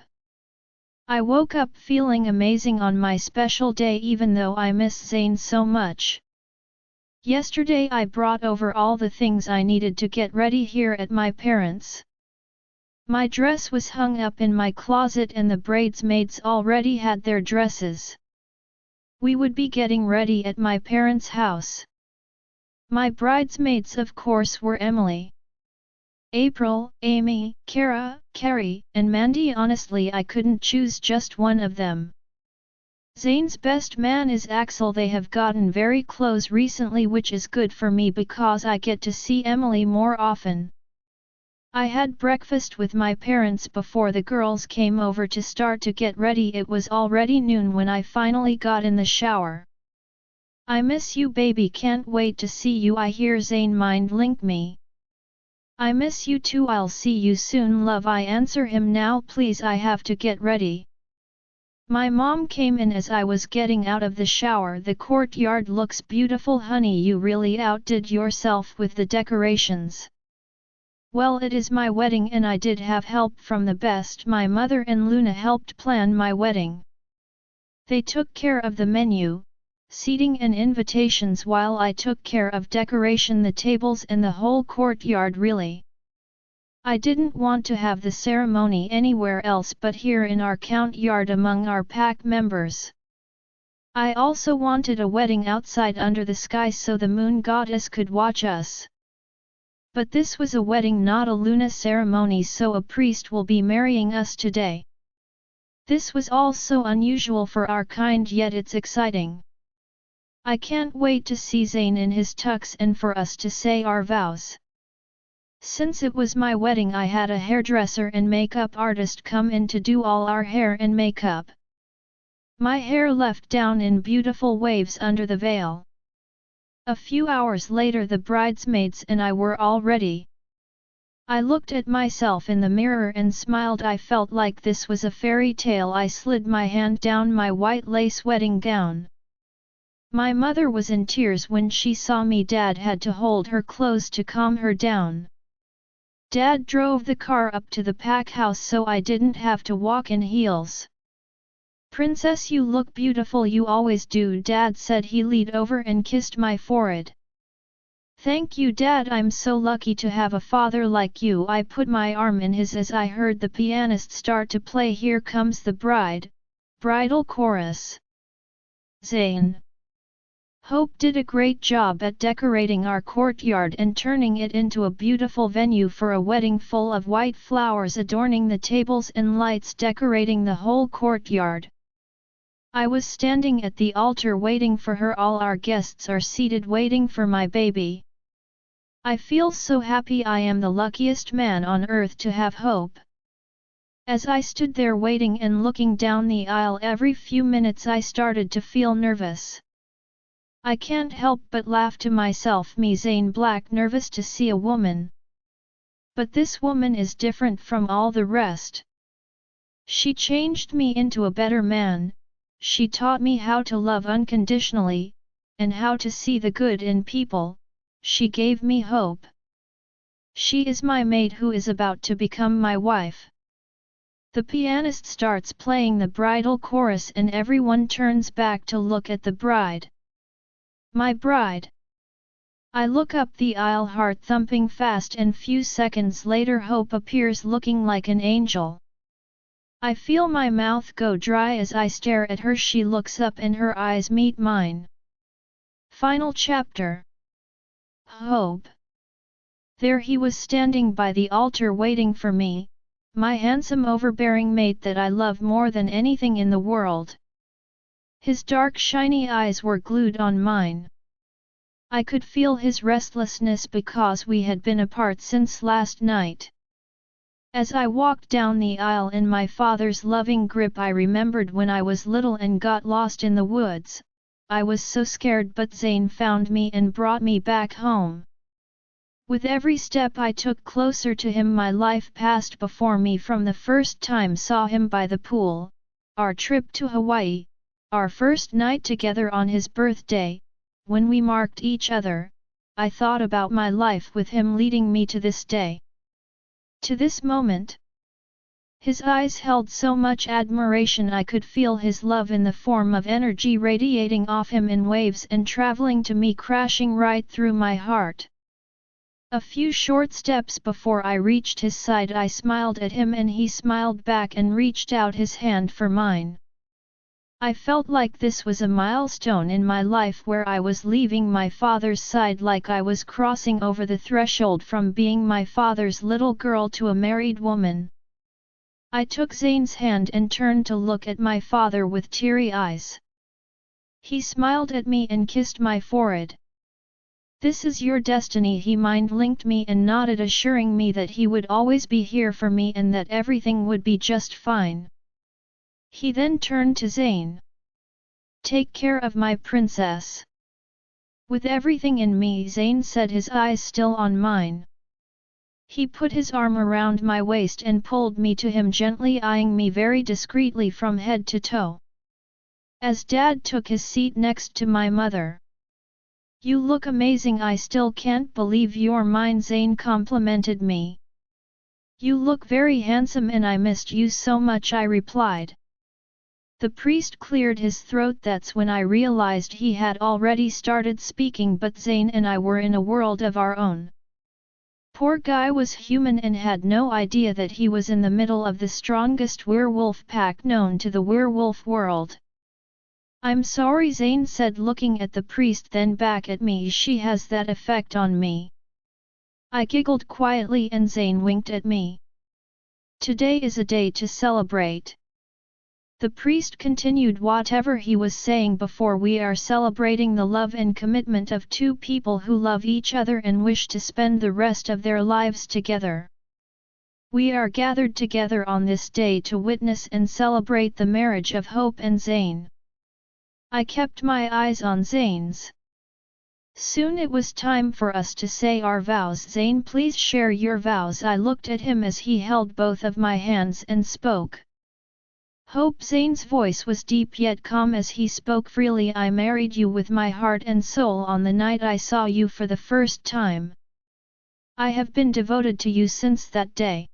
I woke up feeling amazing on my special day, even though I miss Zane so much. Yesterday I brought over all the things I needed to get ready here at my parents'. My dress was hung up in my closet and the bridesmaids already had their dresses. We would be getting ready at my parents' house. My bridesmaids, of course, were Emily, April, Amy, Kara, Carrie, and Mandy. Honestly, I couldn't choose just one of them. Zane's best man is Axel. They have gotten very close recently, which is good for me because I get to see Emily more often. I had breakfast with my parents before the girls came over to start to get ready. It was already noon when I finally got in the shower. I miss you, baby, can't wait to see you. I hear Zane mind link me. I miss you too, I'll see you soon, love. I answer him. Now please, I have to get ready. My mom came in as I was getting out of the shower. The courtyard looks beautiful, honey. You really outdid yourself with the decorations. Well, it is my wedding and I did have help from the best. My mother and Luna helped plan my wedding. They took care of the menu, seating and invitations, while I took care of decoration, the tables and the whole courtyard. Really, I didn't want to have the ceremony anywhere else but here in our courtyard among our pack members. I also wanted a wedding outside under the sky so the moon goddess could watch us. But this was a wedding, not a Luna ceremony, so a priest will be marrying us today. This was all so unusual for our kind, yet it's exciting. I can't wait to see Zane in his tux and for us to say our vows. Since it was my wedding, I had a hairdresser and makeup artist come in to do all our hair and makeup. My hair left down in beautiful waves under the veil. A few hours later the bridesmaids and I were all ready. I looked at myself in the mirror and smiled. I felt like this was a fairy tale. I slid my hand down my white lace wedding gown. My mother was in tears when she saw me. Dad had to hold her close to calm her down. Dad drove the car up to the pack house so I didn't have to walk in heels. Princess, you look beautiful, you always do, Dad said. He leaned over and kissed my forehead. Thank you, Dad, I'm so lucky to have a father like you. I put my arm in his as I heard the pianist start to play Here Comes the Bride, bridal chorus. Zane. Hope did a great job at decorating our courtyard and turning it into a beautiful venue for a wedding full of white flowers adorning the tables and lights decorating the whole courtyard. I was standing at the altar waiting for her. All our guests are seated waiting for my baby. I feel so happy. I am the luckiest man on earth to have Hope. As I stood there waiting and looking down the aisle every few minutes, I started to feel nervous. I can't help but laugh to myself. Me Zayn Black nervous to see a woman. But this woman is different from all the rest. She changed me into a better man, she taught me how to love unconditionally, and how to see the good in people, she gave me hope. She is my mate who is about to become my wife. The pianist starts playing the bridal chorus and everyone turns back to look at the bride. My bride. I look up the aisle, heart thumping fast, and few seconds later Hope appears looking like an angel. I feel my mouth go dry as I stare at her. She looks up and her eyes meet mine. Final chapter. Hope. There he was standing by the altar waiting for me, my handsome overbearing mate that I love more than anything in the world. His dark shiny eyes were glued on mine. I could feel his restlessness because we had been apart since last night. As I walked down the aisle in my father's loving grip, I remembered when I was little and got lost in the woods. I was so scared, but Zayn found me and brought me back home. With every step I took closer to him, my life passed before me from the first time saw him by the pool, our trip to Hawaii, our first night together on his birthday, when we marked each other. I thought about my life with him leading me to this day. To this moment. His eyes held so much admiration. I could feel his love in the form of energy radiating off him in waves and traveling to me, crashing right through my heart. A few short steps before I reached his side, I smiled at him and he smiled back and reached out his hand for mine. I felt like this was a milestone in my life where I was leaving my father's side, like I was crossing over the threshold from being my father's little girl to a married woman. I took Zayn's hand and turned to look at my father with teary eyes. He smiled at me and kissed my forehead. This is your destiny. He mind-linked me and nodded, assuring me that he would always be here for me and that everything would be just fine. He then turned to Zayn. Take care of my princess. With everything in me, Zayn said, his eyes still on mine. He put his arm around my waist and pulled me to him, gently eyeing me very discreetly from head to toe. As Dad took his seat next to my mother. You look amazing. I still can't believe you're mine, Zayn complimented me. You look very handsome and I missed you so much, I replied. The priest cleared his throat. That's when I realized he had already started speaking, but Zayn and I were in a world of our own. Poor guy was human and had no idea that he was in the middle of the strongest werewolf pack known to the werewolf world. I'm sorry, Zayn said, looking at the priest then back at me. She has that effect on me. I giggled quietly and Zayn winked at me. Today is a day to celebrate. The priest continued whatever he was saying before. We are celebrating the love and commitment of two people who love each other and wish to spend the rest of their lives together. We are gathered together on this day to witness and celebrate the marriage of Hope and Zayn. I kept my eyes on Zayn's. Soon it was time for us to say our vows. Zayn, please share your vows. I looked at him as he held both of my hands and spoke. Hope. Zayn's voice was deep yet calm as he spoke freely. I married you with my heart and soul on the night I saw you for the first time. I have been devoted to you since that day.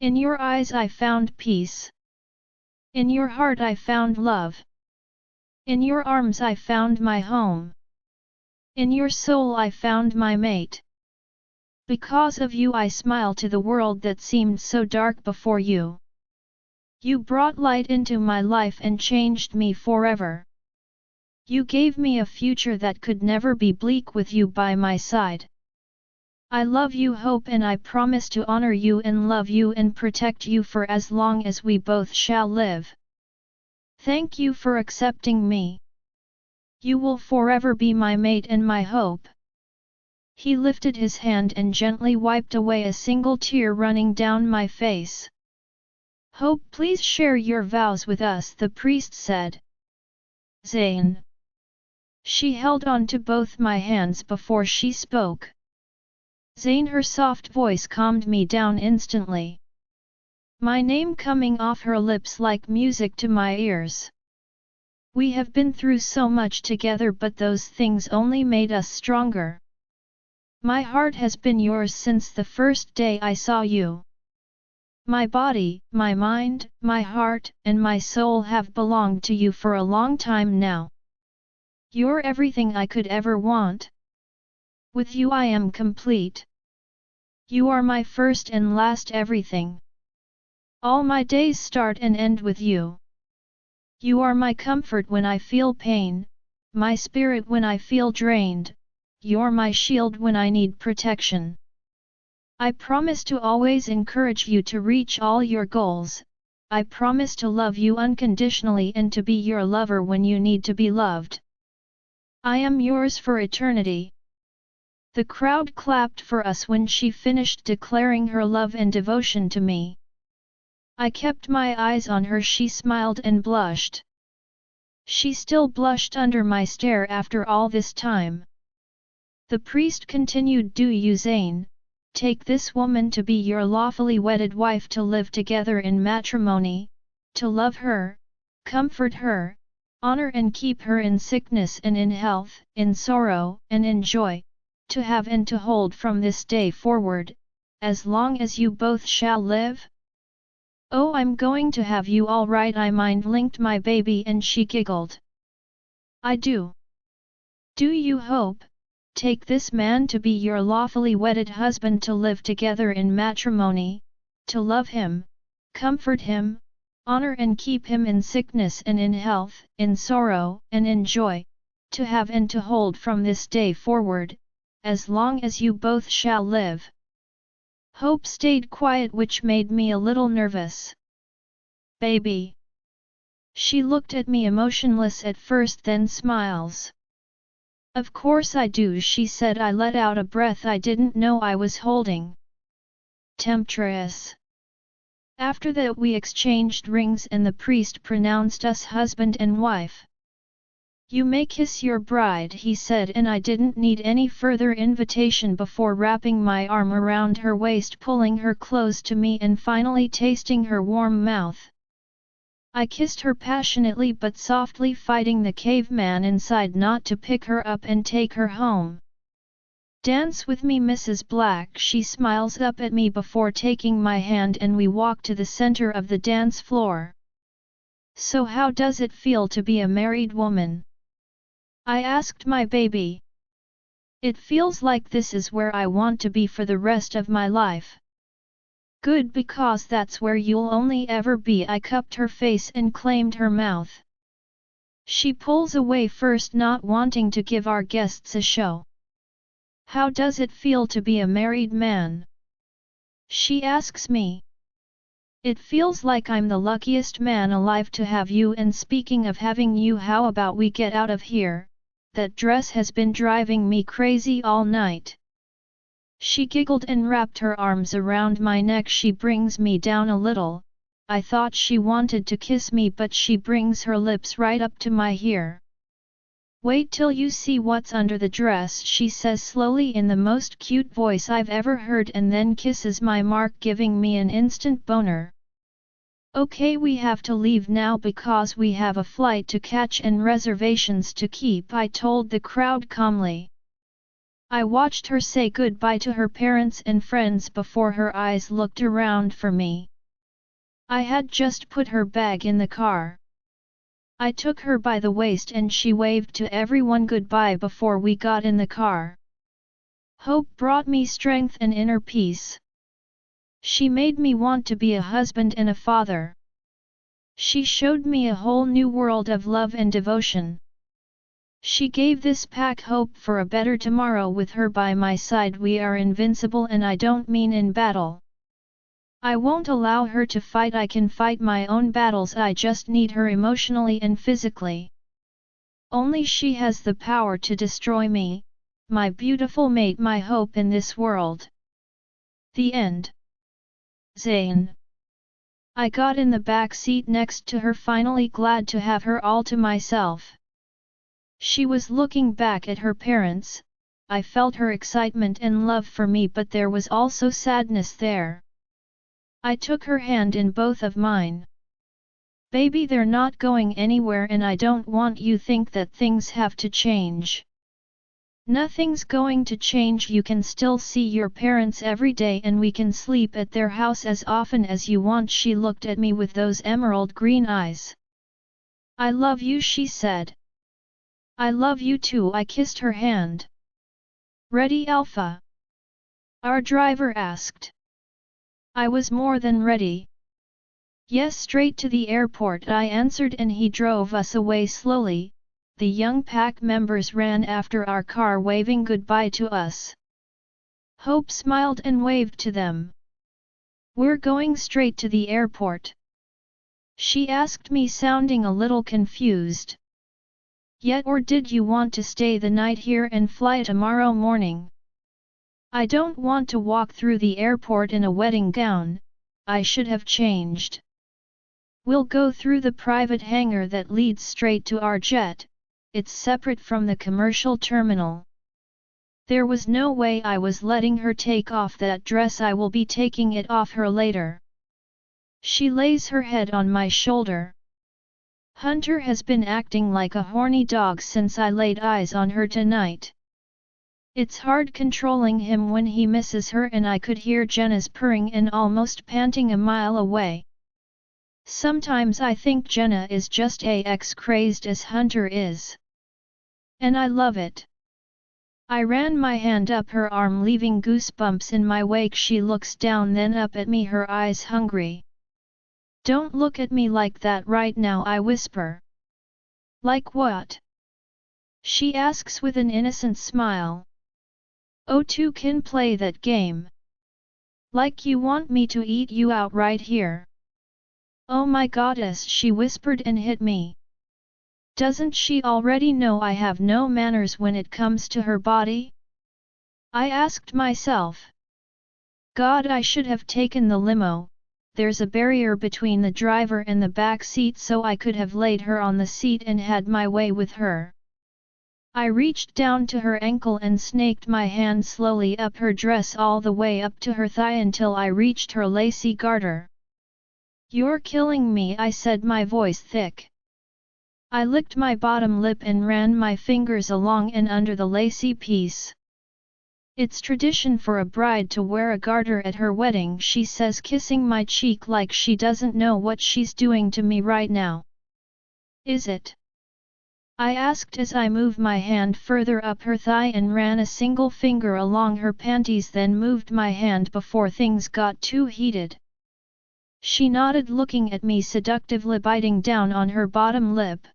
In your eyes I found peace. In your heart I found love. In your arms I found my home. In your soul I found my mate. Because of you I smile to the world that seemed so dark before you. You brought light into my life and changed me forever. You gave me a future that could never be bleak with you by my side. I love you, Hope, and I promise to honor you and love you and protect you for as long as we both shall live. Thank you for accepting me. You will forever be my mate and my hope." He lifted his hand and gently wiped away a single tear running down my face. "Hope, please share your vows with us," the priest said. "Zayn." She held on to both my hands before she spoke. "Zayn," her soft voice calmed me down instantly. My name coming off her lips like music to my ears. We have been through so much together, but those things only made us stronger. My heart has been yours since the first day I saw you. My body, my mind, my heart, and my soul have belonged to you for a long time now. You're everything I could ever want. With you I am complete. You are my first and last everything. All my days start and end with you. You are my comfort when I feel pain, my spirit when I feel drained, you're my shield when I need protection. I promise to always encourage you to reach all your goals. I promise to love you unconditionally and to be your lover when you need to be loved. I am yours for eternity." The crowd clapped for us when she finished declaring her love and devotion to me. I kept my eyes on her. She smiled and blushed. She still blushed under my stare after all this time. The priest continued, "Do you, Zayn, take this woman to be your lawfully wedded wife, to live together in matrimony, to love her, comfort her, honor and keep her in sickness and in health, in sorrow and in joy, to have and to hold from this day forward, as long as you both shall live?" "Oh, I'm going to have you all right." I mind-linked my baby and she giggled. "I do. Do you, Hope, take this man to be your lawfully wedded husband, to live together in matrimony, to love him, comfort him, honor and keep him in sickness and in health, in sorrow and in joy, to have and to hold from this day forward, as long as you both shall live?" Hope stayed quiet, which made me a little nervous. "Baby." She looked at me emotionless at first, then smiles. "Of course I do," she said. I let out a breath I didn't know I was holding. "Temptress." After that we exchanged rings and the priest pronounced us husband and wife. "You may kiss your bride," he said, and I didn't need any further invitation before wrapping my arm around her waist, pulling her close to me and finally tasting her warm mouth. I kissed her passionately but softly, fighting the caveman inside not to pick her up and take her home. "Dance with me, Mrs. Black," she smiles up at me before taking my hand, and we walk to the center of the dance floor. "So how does it feel to be a married woman?" I asked my baby. "It feels like this is where I want to be for the rest of my life." "Good, because that's where you'll only ever be." I cupped her face and claimed her mouth. She pulls away first, not wanting to give our guests a show. "How does it feel to be a married man?" she asks me. "It feels like I'm the luckiest man alive to have you, and speaking of having you, how about we get out of here? That dress has been driving me crazy all night." She giggled and wrapped her arms around my neck. She brings me down a little. I thought she wanted to kiss me, but she brings her lips right up to my ear. "Wait till you see what's under the dress," she says slowly in the most cute voice I've ever heard, and then kisses my mark, giving me an instant boner. "Okay, we have to leave now because we have a flight to catch and reservations to keep," I told the crowd calmly. I watched her say goodbye to her parents and friends before her eyes looked around for me. I had just put her bag in the car. I took her by the waist and she waved to everyone goodbye before we got in the car. Hope brought me strength and inner peace. She made me want to be a husband and a father. She showed me a whole new world of love and devotion. She gave this pack hope for a better tomorrow. With her by my side we are invincible, and I don't mean in battle. I won't allow her to fight. I can fight my own battles. I just need her emotionally and physically. Only she has the power to destroy me, my beautiful mate, my hope in this world. The end. Zayn. I got in the back seat next to her, finally glad to have her all to myself. She was looking back at her parents. I felt her excitement and love for me, but there was also sadness there. I took her hand in both of mine. Baby, they're not going anywhere, and I don't want you think that things have to change. Nothing's going to change. You can still see your parents every day, and we can sleep at their house as often as you want. She looked at me with those emerald green eyes. I love you, she said. I love you too. I kissed her hand. Ready, Alpha? Our driver asked. I was more than ready. Yes, straight to the airport, I answered, and he drove us away slowly. The young pack members ran after our car, waving goodbye to us. Hope smiled and waved to them. We're going straight to the airport? She asked me, sounding a little confused. Yet, or did you want to stay the night here and fly tomorrow morning? I don't want to walk through the airport in a wedding gown. I should have changed. We'll go through the private hangar that leads straight to our jet. It's separate from the commercial terminal. There was no way I was letting her take off that dress. I will be taking it off her later. She lays her head on my shoulder. Hunter has been acting like a horny dog since I laid eyes on her tonight. It's hard controlling him when he misses her, and I could hear Jenna's purring and almost panting a mile away. Sometimes I think Jenna is just as crazed as Hunter is. And I love it. I ran my hand up her arm, leaving goosebumps in my wake. She looks down, then up at me, her eyes hungry. Don't look at me like that right now, I whisper. Like what? She asks with an innocent smile. Oh, two can play that game. Like you want me to eat you out right here. Oh my goddess, she whispered and hit me. Doesn't she already know I have no manners when it comes to her body? I asked myself. God, I should have taken the limo. There's a barrier between the driver and the back seat, so I could have laid her on the seat and had my way with her. I reached down to her ankle and snaked my hand slowly up her dress all the way up to her thigh until I reached her lacy garter. You're killing me, I said, my voice thick. I licked my bottom lip and ran my fingers along and under the lacy piece. It's tradition for a bride to wear a garter at her wedding, she says, kissing my cheek like she doesn't know what she's doing to me right now. Is it? I asked as I moved my hand further up her thigh and ran a single finger along her panties, then moved my hand before things got too heated. She nodded, looking at me seductively, biting down on her bottom lip.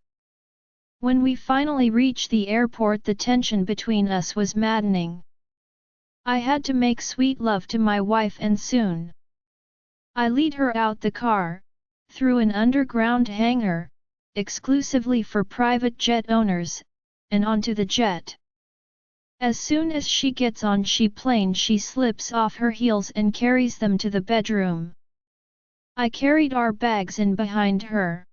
When we finally reached the airport, the tension between us was maddening. I had to make sweet love to my wife, and soon. I lead her out the car, through an underground hangar, exclusively for private jet owners, and onto the jet. As soon as she gets on plane, she slips off her heels and carries them to the bedroom. I carried our bags in behind her.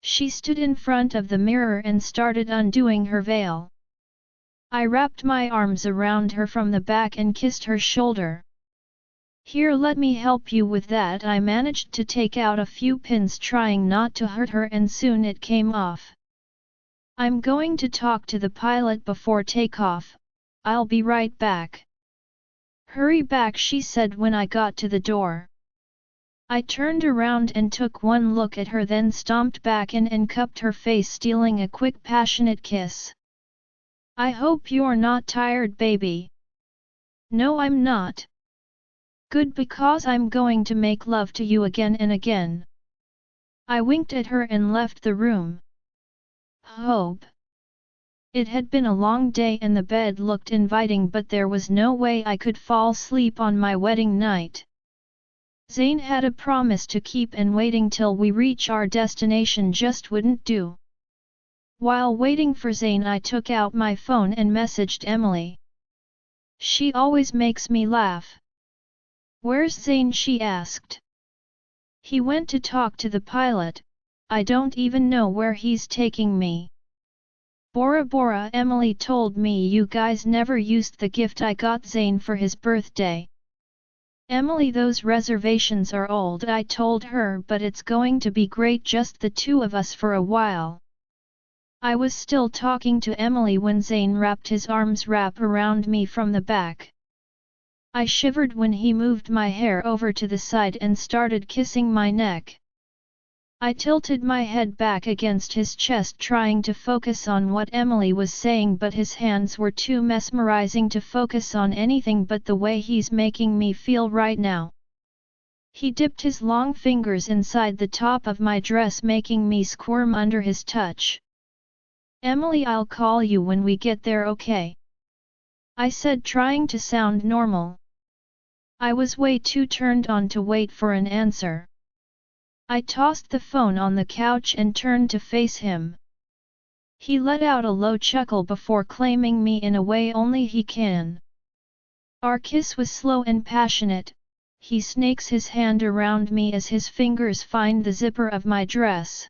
She stood in front of the mirror and started undoing her veil. I wrapped my arms around her from the back and kissed her shoulder. Here, let me help you with that. I managed to take out a few pins, trying not to hurt her, and soon it came off. I'm going to talk to the pilot before takeoff. I'll be right back. Hurry back, she said when I got to the door. I turned around and took one look at her, then stomped back in and cupped her face, stealing a quick passionate kiss. I hope you're not tired, baby. No, I'm not. Good, because I'm going to make love to you again and again. I winked at her and left the room. Hope. It had been a long day and the bed looked inviting, but there was no way I could fall asleep on my wedding night. Zayn had a promise to keep, and waiting till we reach our destination just wouldn't do. While waiting for Zayn, I took out my phone and messaged Emily. She always makes me laugh. "Where's Zayn?" she asked. "He went to talk to the pilot. I don't even know where he's taking me." "Bora Bora, Emily told me you guys never used the gift I got Zayn for his birthday." "Emily, those reservations are old," I told her, "but it's going to be great, just the two of us for a while." I was still talking to Emily when Zayn wrapped his arms around me from the back. I shivered when he moved my hair over to the side and started kissing my neck. I tilted my head back against his chest, trying to focus on what Emily was saying, but his hands were too mesmerizing to focus on anything but the way he's making me feel right now. He dipped his long fingers inside the top of my dress, making me squirm under his touch. "Emily, I'll call you when we get there, okay?" I said, trying to sound normal. I was way too turned on to wait for an answer. I tossed the phone on the couch and turned to face him. He let out a low chuckle before claiming me in a way only he can. Our kiss was slow and passionate. He snakes his hand around me as his fingers find the zipper of my dress.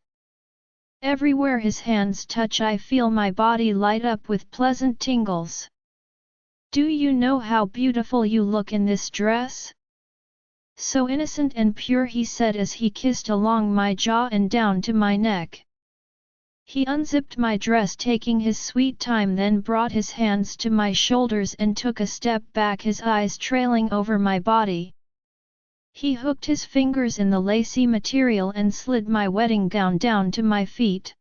Everywhere his hands touch, I feel my body light up with pleasant tingles. "Do you know how beautiful you look in this dress?" "So innocent and pure," he said as he kissed along my jaw and down to my neck. He unzipped my dress, taking his sweet time, then brought his hands to my shoulders and took a step back, his eyes trailing over my body. He hooked his fingers in the lacy material and slid my wedding gown down to my feet.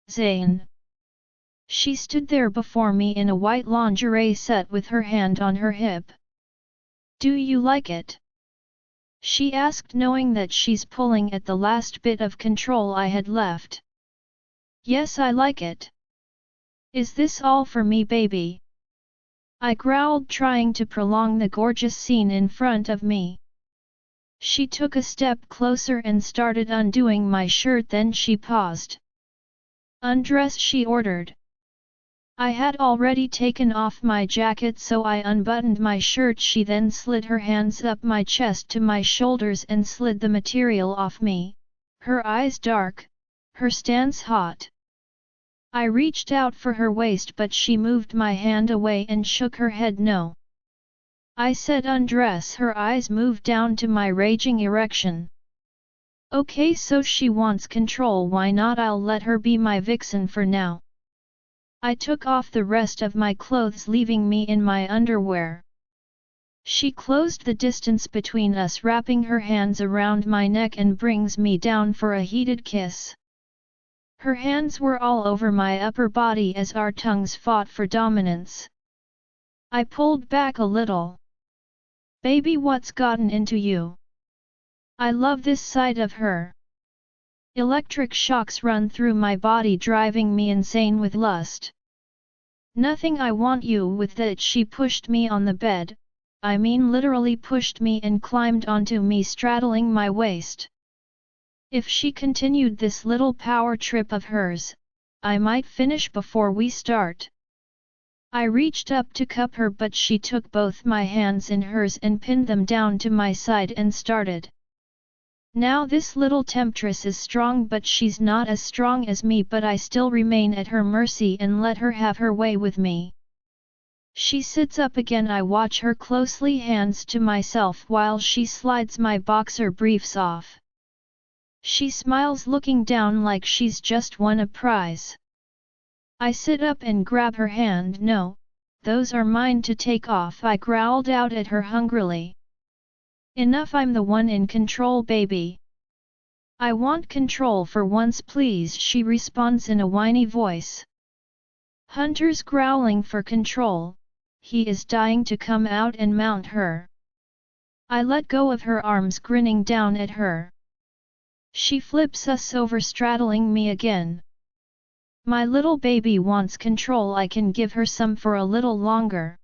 "Zayn." She stood there before me in a white lingerie set with her hand on her hip. "Do you like it?" she asked, knowing that she's pulling at the last bit of control I had left. "Yes, I like it." "Is this all for me, baby?" I growled, trying to prolong the gorgeous scene in front of me. She took a step closer and started undoing my shirt, then she paused. "Undress," she ordered. I had already taken off my jacket, so I unbuttoned my shirt. She then slid her hands up my chest to my shoulders and slid the material off me, her eyes dark, her stance hot. I reached out for her waist, but she moved my hand away and shook her head no. I said undress. Her eyes moved down to my raging erection. Okay, so she wants control, why not? I'll let her be my vixen for now. I took off the rest of my clothes, leaving me in my underwear. She closed the distance between us, wrapping her hands around my neck and brings me down for a heated kiss. Her hands were all over my upper body as our tongues fought for dominance. I pulled back a little. "Baby, what's gotten into you?" I love this side of her. Electric shocks run through my body, driving me insane with lust. "Nothing, I want you with that." She pushed me on the bed, I mean literally pushed me, and climbed onto me, straddling my waist. If she continued this little power trip of hers, I might finish before we start. I reached up to cup her, but she took both my hands in hers and pinned them down to my side and started. Now this little temptress is strong, but she's not as strong as me, but I still remain at her mercy and let her have her way with me. She sits up again. I watch her closely, hands to myself, while she slides my boxer briefs off. She smiles, looking down like she's just won a prize. I sit up and grab her hand. "No, those are mine to take off," I growled out at her hungrily. "Enough, I'm the one in control, baby. I want control for once, please," she responds in a whiny voice. Hunter's growling for control. He is dying to come out and mount her. I let go of her arms, grinning down at her. She flips us over, straddling me again. My little baby wants control. I can give her some for a little longer.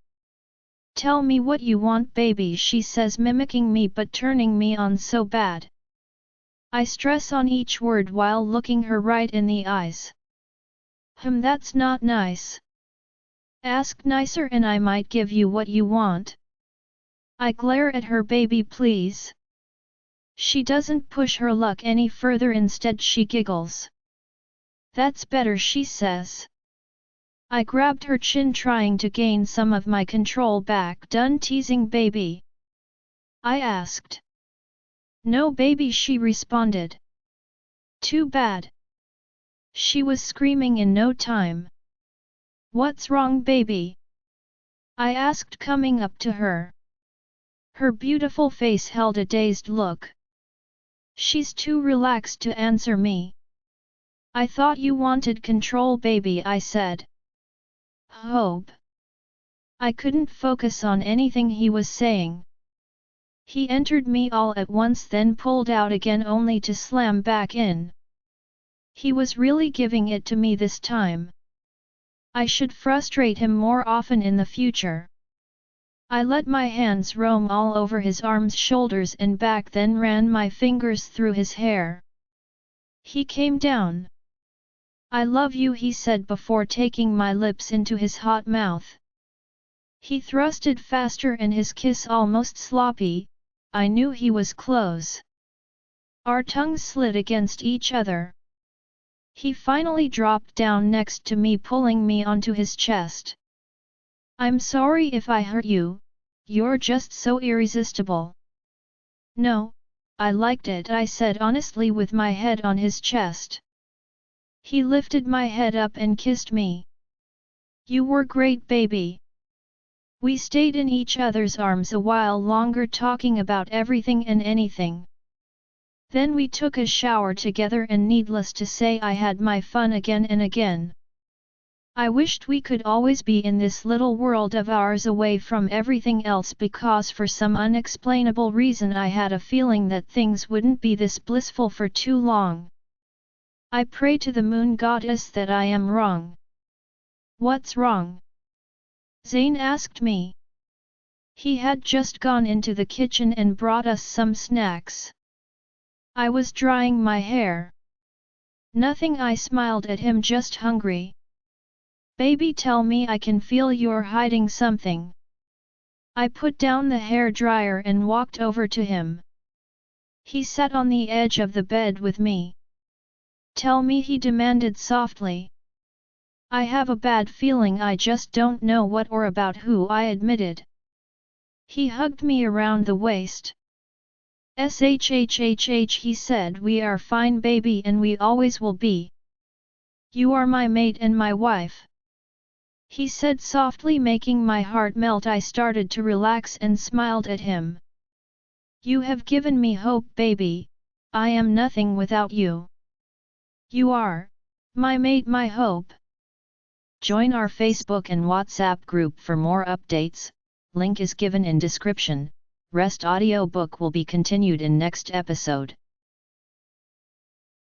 Tell me what you want, baby, she says, mimicking me but turning me on so bad. I stress on each word while looking her right in the eyes. That's not nice. Ask nicer and I might give you what you want. I glare at her, baby, please. She doesn't push her luck any further, instead she giggles. That's better, she says. I grabbed her chin, trying to gain some of my control back. Done teasing, baby? I asked. No, baby, she responded. Too bad. She was screaming in no time. What's wrong, baby? I asked, coming up to her. Her beautiful face held a dazed look. She's too relaxed to answer me. I thought you wanted control, baby, I said. Hope. I couldn't focus on anything he was saying. He entered me all at once, then pulled out again only to slam back in. He was really giving it to me this time. I should frustrate him more often in the future. I let my hands roam all over his arms, shoulders and back, then ran my fingers through his hair. He came down. I love you, he said before taking my lips into his hot mouth. He thrusted faster and his kiss almost sloppy. I knew he was close. Our tongues slid against each other. He finally dropped down next to me, pulling me onto his chest. I'm sorry if I hurt you, you're just so irresistible. No, I liked it, I said honestly with my head on his chest. He lifted my head up and kissed me. You were great, baby. We stayed in each other's arms a while longer, talking about everything and anything. Then we took a shower together, and needless to say I had my fun again and again. I wished we could always be in this little world of ours away from everything else, because for some unexplainable reason I had a feeling that things wouldn't be this blissful for too long. I pray to the moon goddess that I am wrong. What's wrong? Zane asked me. He had just gone into the kitchen and brought us some snacks. I was drying my hair. Nothing, I smiled at him, just hungry. Baby, tell me, I can feel you're hiding something. I put down the hair dryer and walked over to him. He sat on the edge of the bed with me. Tell me, he demanded softly. I have a bad feeling, I just don't know what or about who, I admitted. He hugged me around the waist. Shhhh, he said, we are fine, baby, and we always will be. You are my mate and my wife. He said softly, making my heart melt. I started to relax and smiled at him. You have given me hope, baby. I am nothing without you. You are my mate, my hope. Join our Facebook and WhatsApp group for more updates. Link is given in description. Rest audiobook will be continued in next episode.